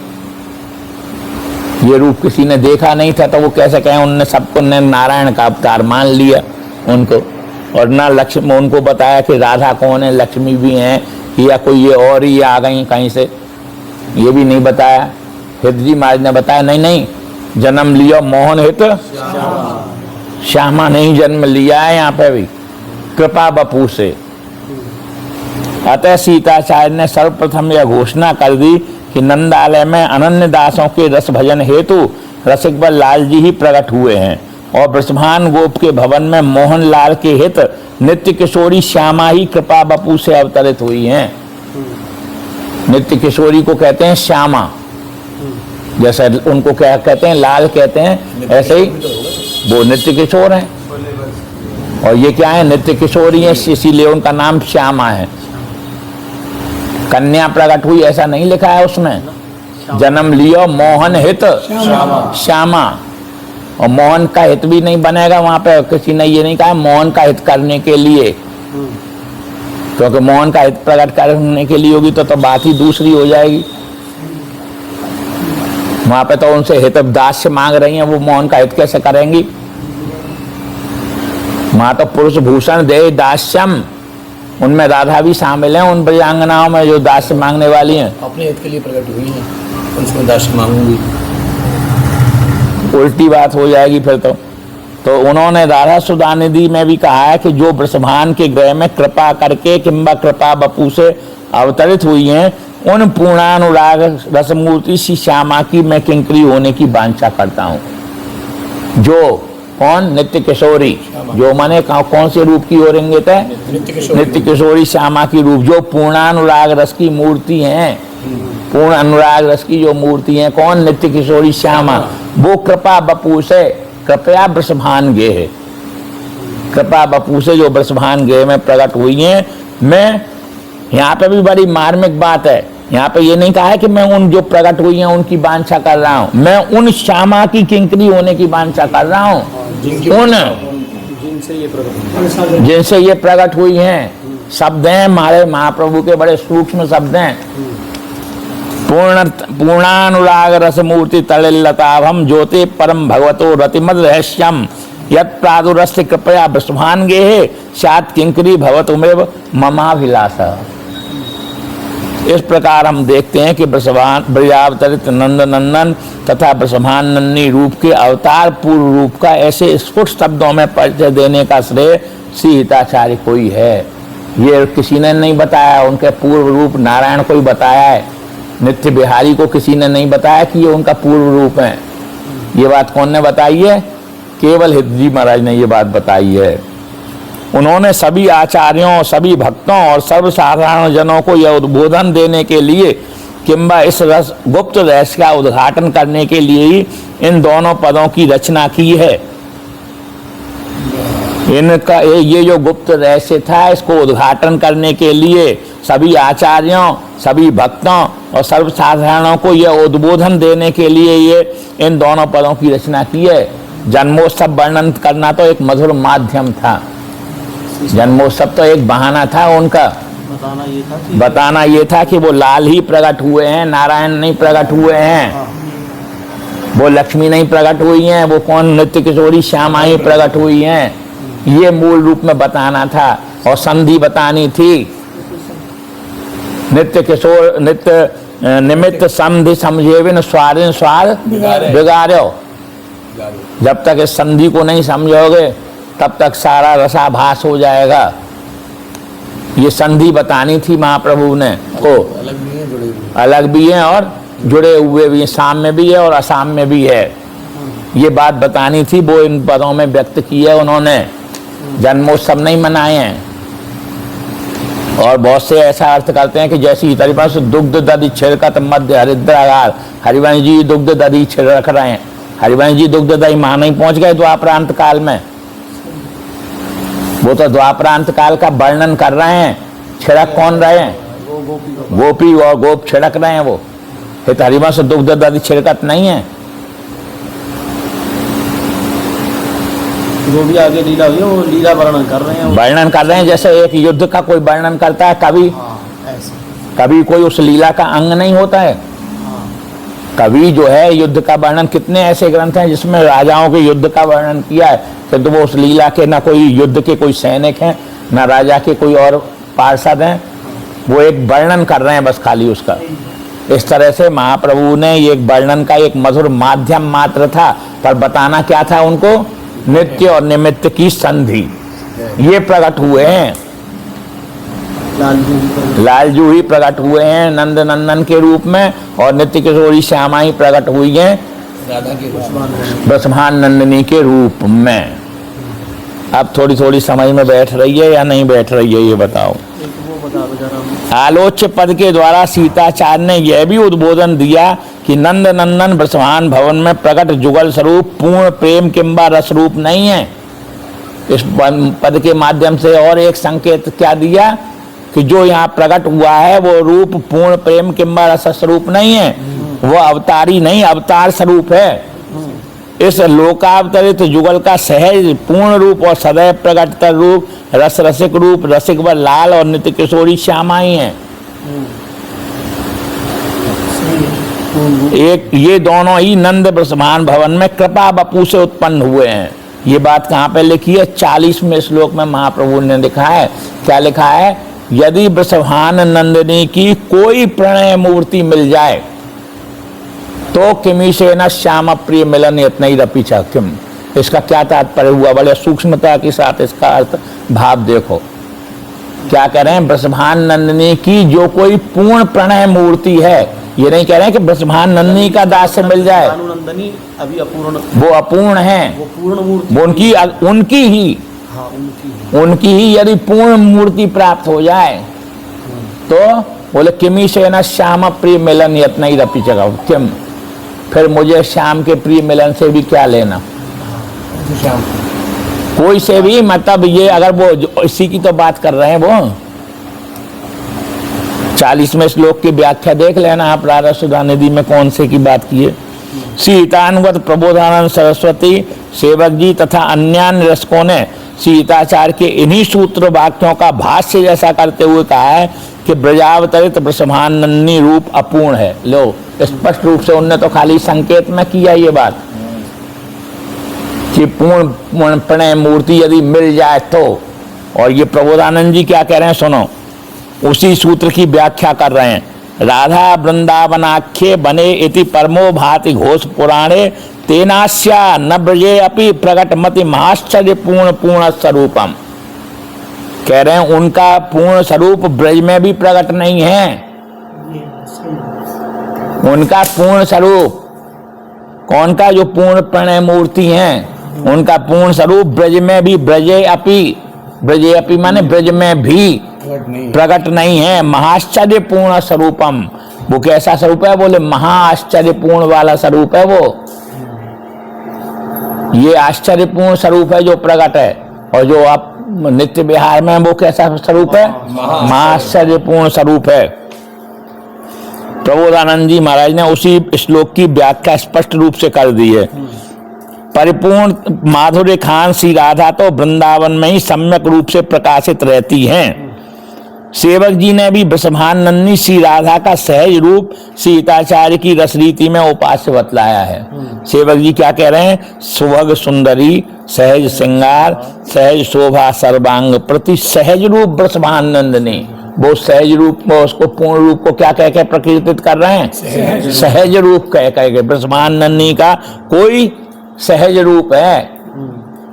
ये रूप किसी ने देखा नहीं था, तो वो कैसे कहें? उनने सबको ने नारायण का अवतार मान लिया उनको, और ना लक्ष्मी उनको बताया कि राधा कौन है, लक्ष्मी भी हैं या कोई ये और ही आ गई कहीं से, ये भी नहीं बताया। हित जी महाराज ने बताया नहीं नहीं, जन्म लिया मोहन हित श्यामा नहीं जन्म लिया है यहाँ पे भी, कृपा बपू से। अतः सीताचार्य ने सर्वप्रथम यह घोषणा कर दी कि नंदालय में अनन्य दासों के रस भजन हेतु रसिकबल लाल जी ही प्रकट हुए हैं, और ब्रजभान गोप के भवन में मोहन लाल के हित नित्य किशोरी श्यामा ही कृपा बपू से अवतरित हुई हैं। नित्य किशोरी को कहते हैं श्यामा, जैसे उनको क्या कहते हैं? लाल कहते हैं, ऐसे ही वो नित्य किशोर हैं। और ये क्या है? नित्य किशोरी है, इसीलिए उनका नाम श्यामा है। कन्या प्रकट हुई ऐसा नहीं लिखा है उसमें, जन्म लियो मोहन हित श्यामा। और मोहन का हित भी नहीं बनेगा, वहां पे किसी ने ये नहीं कहा मोहन का हित करने के लिए, क्योंकि मोहन का हित प्रकट करने के लिए होगी तो बात ही दूसरी हो जाएगी। वहां पे तो उनसे हित दास्य मांग रही हैं, वो मोहन का हित कैसे करेंगी? वहां तो पुरुष भूषण दे दास्यम, उनमें राधा भी शामिल है, उन ब्रजांगनाओं में जो दास्य मांगने वाली हैं। अपने हित के लिए प्रकट हुई हैं, उसमें दास्य मांगूंगी। उल्टी बात हो जाएगी फिर तो उन्होंने राधा सुधानिधि में भी कहा है कि जो वृषभान के गृह में कृपा करके किंबा कृपा बपू से अवतरित हुई हैं, उन पूर्णानुराग रसमूर्ति श्री श्यामा की मैं किंकरी होने की वांछा करता हूँ। जो कौन? नित्य किशोरी। जो माने कौन से रूप की हो रंगित है? नित्य किशोरी श्यामा की रूप, जो पूर्णानुराग रस की मूर्ति हैं। पूर्ण अनुराग रस की जो मूर्ति है कौन? नित्य किशोरी श्यामा। वो कृपा बपू से, कृपया वृषभान गे है, कृपा बपू से जो वृषभान गे में प्रकट हुई हैं। मैं यहाँ पे भी बड़ी मार्मिक बात है, यहाँ पे ये नहीं कहा है कि मैं उन जो प्रकट हुई हैं उनकी वांछा कर रहा हूँ, मैं उन श्यामा की किंकरी होने की वांछा कर रहा हूँ, उन जिनसे ये प्रकट हुई हैं। शब्द हैं हमारे महाप्रभु के, बड़े सूक्ष्म शब्द हैं। पूर्णानुराग रस मूर्ति तलिलताभम ज्योति परम भगवतो रतिमद रहस्यम यत् प्रादुरस्य कृपया वृषभान गेहे सात किंकरी भवतुमेव ममाभिलाषा। इस प्रकार हम देखते हैं कि ब्रजावतरित नंद नंदन तथा वृषभान नंदनी रूप के अवतार पूर्व रूप का ऐसे स्फुट शब्दों में परिचय देने का श्रेय श्री हिताचार्य को ही है। ये किसी ने नहीं बताया, उनके पूर्व रूप नारायण को ही बताया है। नित्य बिहारी को किसी ने नहीं बताया कि ये उनका पूर्व रूप है। ये बात कौन ने बताई है? केवल हितजी महाराज ने ये बात बताई है। उन्होंने सभी आचार्यों, सभी भक्तों और सर्वसाधारण जनों को यह उद्बोधन देने के लिए किंबा इस रस गुप्त रहस्य का उद्घाटन करने के लिए ही इन दोनों पदों की रचना की है। इनका ये जो गुप्त रहस्य था, इसको उद्घाटन करने के लिए सभी आचार्यों, सभी भक्तों और सर्वसाधारणों को यह उद्बोधन देने के लिए ये इन दोनों पदों की रचना की है। जन्मोत्सव वर्णन करना तो एक मधुर माध्यम था, जन्मोत्सव तो एक बहाना था उनका। बताना ये था कि वो लाल ही प्रकट हुए हैं, नारायण नहीं प्रकट हुए हैं, वो लक्ष्मी नहीं प्रकट हुई हैं, वो कौन? नित्य किशोरी श्यामा ही प्रकट हुई हैं। ये मूल रूप में बताना था और संधि बतानी थी। नित्य किशोर नित्य निमित्त संधि समझेविन स्वारिन स्वार बिगाड़ो। जब तक इस संधि को नहीं समझोगे तब तक सारा रसाभास हो जाएगा। ये संधि बतानी थी महाप्रभु ने को। अलग भी हैं और जुड़े हुए भी हैं, साम में भी है और असम में भी है। ये बात बतानी थी, वो इन पदों में व्यक्त की है उन्होंने। जन्मोत्सव नहीं मनाए हैं। और बहुत से ऐसा अर्थ करते हैं कि जैसी तरीके से दुग्ध दधि छिड़कत मध्य हरिद्रागार, हरिवंश जी दुग्ध दधि छिड़क रहे हैं। हरिवंश जी दुग्ध दही मां नहीं पहुंच गए द्वापरांत काल में, वो तो द्वापरांत काल का वर्णन कर रहे हैं। छिड़क कौन रहे हैं? गोपी और गोप छिड़क रहे हैं। वो हरिवंश दुग्ध दधि छिड़कत नहीं है। जो भी आगे लीला हुई है वो लीला वर्णन कर रहे हैं। वर्णन कर रहे हैं जैसे एक युद्ध का कोई वर्णन करता है, कभी कोई उस लीला का अंग नहीं होता है। कवि जो है युद्ध का वर्णन, कितने ऐसे ग्रंथ हैं जिसमें राजाओं के युद्ध का वर्णन किया है, किंतु वो उस लीला के ना कोई युद्ध के कोई सैनिक हैं, ना राजा के कोई और पार्षद हैं। वो एक वर्णन कर रहे हैं बस खाली उसका। इस तरह से महाप्रभु ने ये वर्णन का एक मधुर माध्यम मात्र था, पर बताना क्या था उनको? नित्य और निमित्त की संधि। ये प्रकट हुए हैं, लालजू ही प्रकट हुए हैं नंद नंदन के रूप में, और नित्य किशोरी श्यामा ही प्रकट हुई हैं वृषभान नंदिनी के रूप में। अब थोड़ी थोड़ी समझ में बैठ रही है या नहीं बैठ रही है, ये बताओ। आलोच्य पद के द्वारा सीताचार्य ने यह भी उद्बोधन दिया कि नंद नंदन वृषभान भवन में प्रकट जुगल स्वरूप पूर्ण प्रेम किंबा रस रूप नहीं है। इस पद के माध्यम से और एक संकेत क्या दिया कि जो यहाँ प्रकट हुआ है वो रूप पूर्ण प्रेम किंबा रस स्वरूप नहीं है, वो अवतारी नहीं, अवतार स्वरूप है। इस लोकावतरित जुगल का सहज पूर्ण रूप और सदैव प्रकट कर रूप रस रसिक रूप रसिक व लाल और नित्य किशोरी श्यामा ही है। एक ये दोनों ही नंद ब्रसभान भवन में कृपा बपू से उत्पन्न हुए हैं। ये बात कहाँ पे लिखी है? 40वें श्लोक में महाप्रभु ने लिखा है। क्या लिखा है? यदि ब्रसभान नंदिनी की कोई प्रणय मूर्ति मिल जाए तो किमी से न श्याम प्रिय मिलन यत्न रपी किम। इसका क्या तात्पर्य हुआ? बड़े सूक्ष्मता के साथ इसका अर्थ भाव देखो। क्या कह रहे हैं? ब्रसभान नंदिनी की जो कोई पूर्ण प्रणय मूर्ति है, ये नहीं कह रहे हैं कि ब्रसभान नंदिनी का दास से मिल जाए, भानुनंदनी अभी अपूर्ण, वो अपूर्ण है, वो पूर्ण मूर्ति, वो उनकी ही हाँ उनकी ही यदि पूर्ण मूर्ति प्राप्त हो जाए तो बोले किमी से न श्याम प्रिय मिलन यत्न ही रपी जगह किम, फिर मुझे श्याम के प्रिय मिलन से भी क्या लेना? श्याम कोई से भी, मतलब ये अगर वो इसी की तो बात कर रहे हैं। वो 40वें श्लोक की व्याख्या देख लेना आप, राधा सुधा निधि में कौन से की बात की है। सीतानुगत प्रबोधानंद सरस्वती सेवक जी तथा अन्य निरसकों ने सीताचार्य के इन्हीं सूत्र वाक्यों का भाष्य जैसा करते हुए कहा है कि ब्रजावतरित ब्रसभान नंदिनी रूप अपूर्ण है। लो, स्पष्ट रूप से उनने तो खाली संकेत में किया ये बात कि पूर्ण प्रणय मूर्ति यदि मिल जाए तो। और ये प्रबोधानंद जी क्या कह रहे हैं सुनो, उसी सूत्र की व्याख्या कर रहे हैं। राधा वृंदावनाख्ये बने इति परमो भाति घोष पुराणे तेनास्या न ब्रजे अपि प्रकट मति महाश्चर्य पूर्ण पूर्ण स्वरूपम। कह रहे हैं उनका पूर्ण स्वरूप ब्रज में भी प्रकट नहीं है। उनका पूर्ण स्वरूप कौन का? जो पूर्ण प्रणय मूर्ति हैं, उनका पूर्ण स्वरूप ब्रज में भी ब्रजे अपि माने ब्रज में भी प्रकट नहीं है। महाश्चर्य पूर्ण स्वरूपम, वो कैसा स्वरूप है? बोले महाआश्चर्यपूर्ण वाला स्वरूप है वो। ये आश्चर्यपूर्ण स्वरूप है जो प्रकट है, और जो आप नित्य विहार में वो कैसा स्वरूप है? महाआश्चर्यपूर्ण स्वरूप है। प्रबोधानंद जी महाराज ने उसी श्लोक की व्याख्या स्पष्ट रूप से कर दी है। परिपूर्ण माधुर्य खान श्री राधा तो वृंदावन में ही सम्यक रूप से प्रकाशित रहती हैं। सेवक जी ने भी ब्रसभान नंदिनी श्री राधा का सहज रूप सीताचार्य की रसरीति में उपास्य बतलाया है। सेवक जी क्या कह रहे हैं? सुभग सुंदरी सहज श्रृंगार सहज शोभा सर्वांग प्रति सहज रूप ब्रसभान नंदिनी। वो सहज रूप को, उसको पूर्ण रूप को क्या कह के प्रकीर्तित कर रहे हैं? सहज रूप कह के। ब्रसभान नंदिनी का कोई सहज रूप है,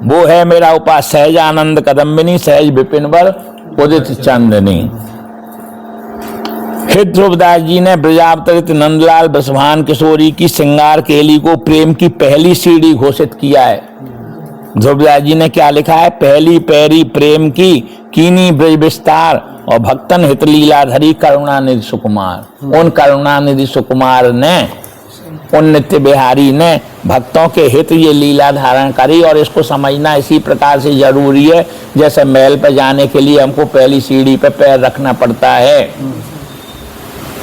वो है मेरा उपास सहज आनंद कदम्बिनी सहज विपिनवर उदित चंदनी। हित ध्रुवदास जी ने ब्रजावतरित नंदलाल ब्रसभान किशोरी की श्रृंगार केली को प्रेम की पहली सीढ़ी घोषित किया है। ध्रुवदास जी ने क्या लिखा है? पहली पैरी प्रेम की कीनी ब्रज विस्तार और भक्तन हित लीलाधरी करुणानिधि सुकुमार। उन करुणानिधि सुकुमार ने, उन नित्य बिहारी ने भक्तों के हित ये लीला धारण करी। और इसको समझना इसी प्रकार से जरूरी है जैसे महल पर जाने के लिए हमको पहली सीढ़ी पे पैर रखना पड़ता है।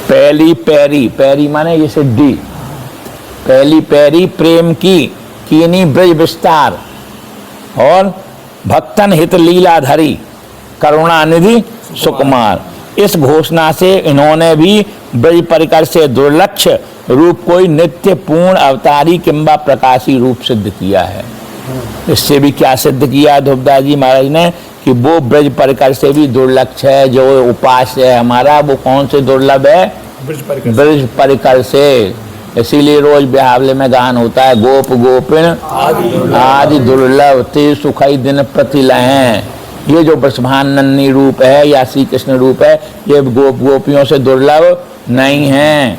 पहली पैरी, पैरी माने ये सिद्धि, पहली पैरी प्रेम की कीनी ब्रज विस्तार और भक्तन हित लीलाधरी करुणानिधि सुकुमार। इस घोषणा से इन्होंने भी ब्रज परिकर से दुर्लक्ष्य रूप कोई नित्य पूर्ण अवतारी किंबा प्रकाशी रूप सिद्ध किया है। इससे भी क्या सिद्ध किया ध्रुवदास जी महाराज ने? कि वो ब्रज परिकर से भी दुर्लक्ष्य है। जो उपास है हमारा, वो कौन से दुर्लभ है? ब्रज परिकर से। इसीलिए रोज ब्याहवले में गान होता है, गोप गोपिन आदि दुर्लभ ते सुखई दिन प्रतिलहें। ये जो ब्रसभान नंदिनी रूप है या श्री कृष्ण रूप है, ये गोप गोपियों से दुर्लभ नहीं है।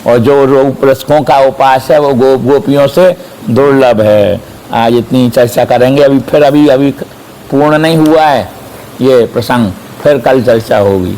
और जो रूप रसकों का उपास है वो गोप गोपियों से दुर्लभ है। आज इतनी चर्चा करेंगे। अभी पूर्ण नहीं हुआ है ये प्रसंग, फिर कल चर्चा होगी।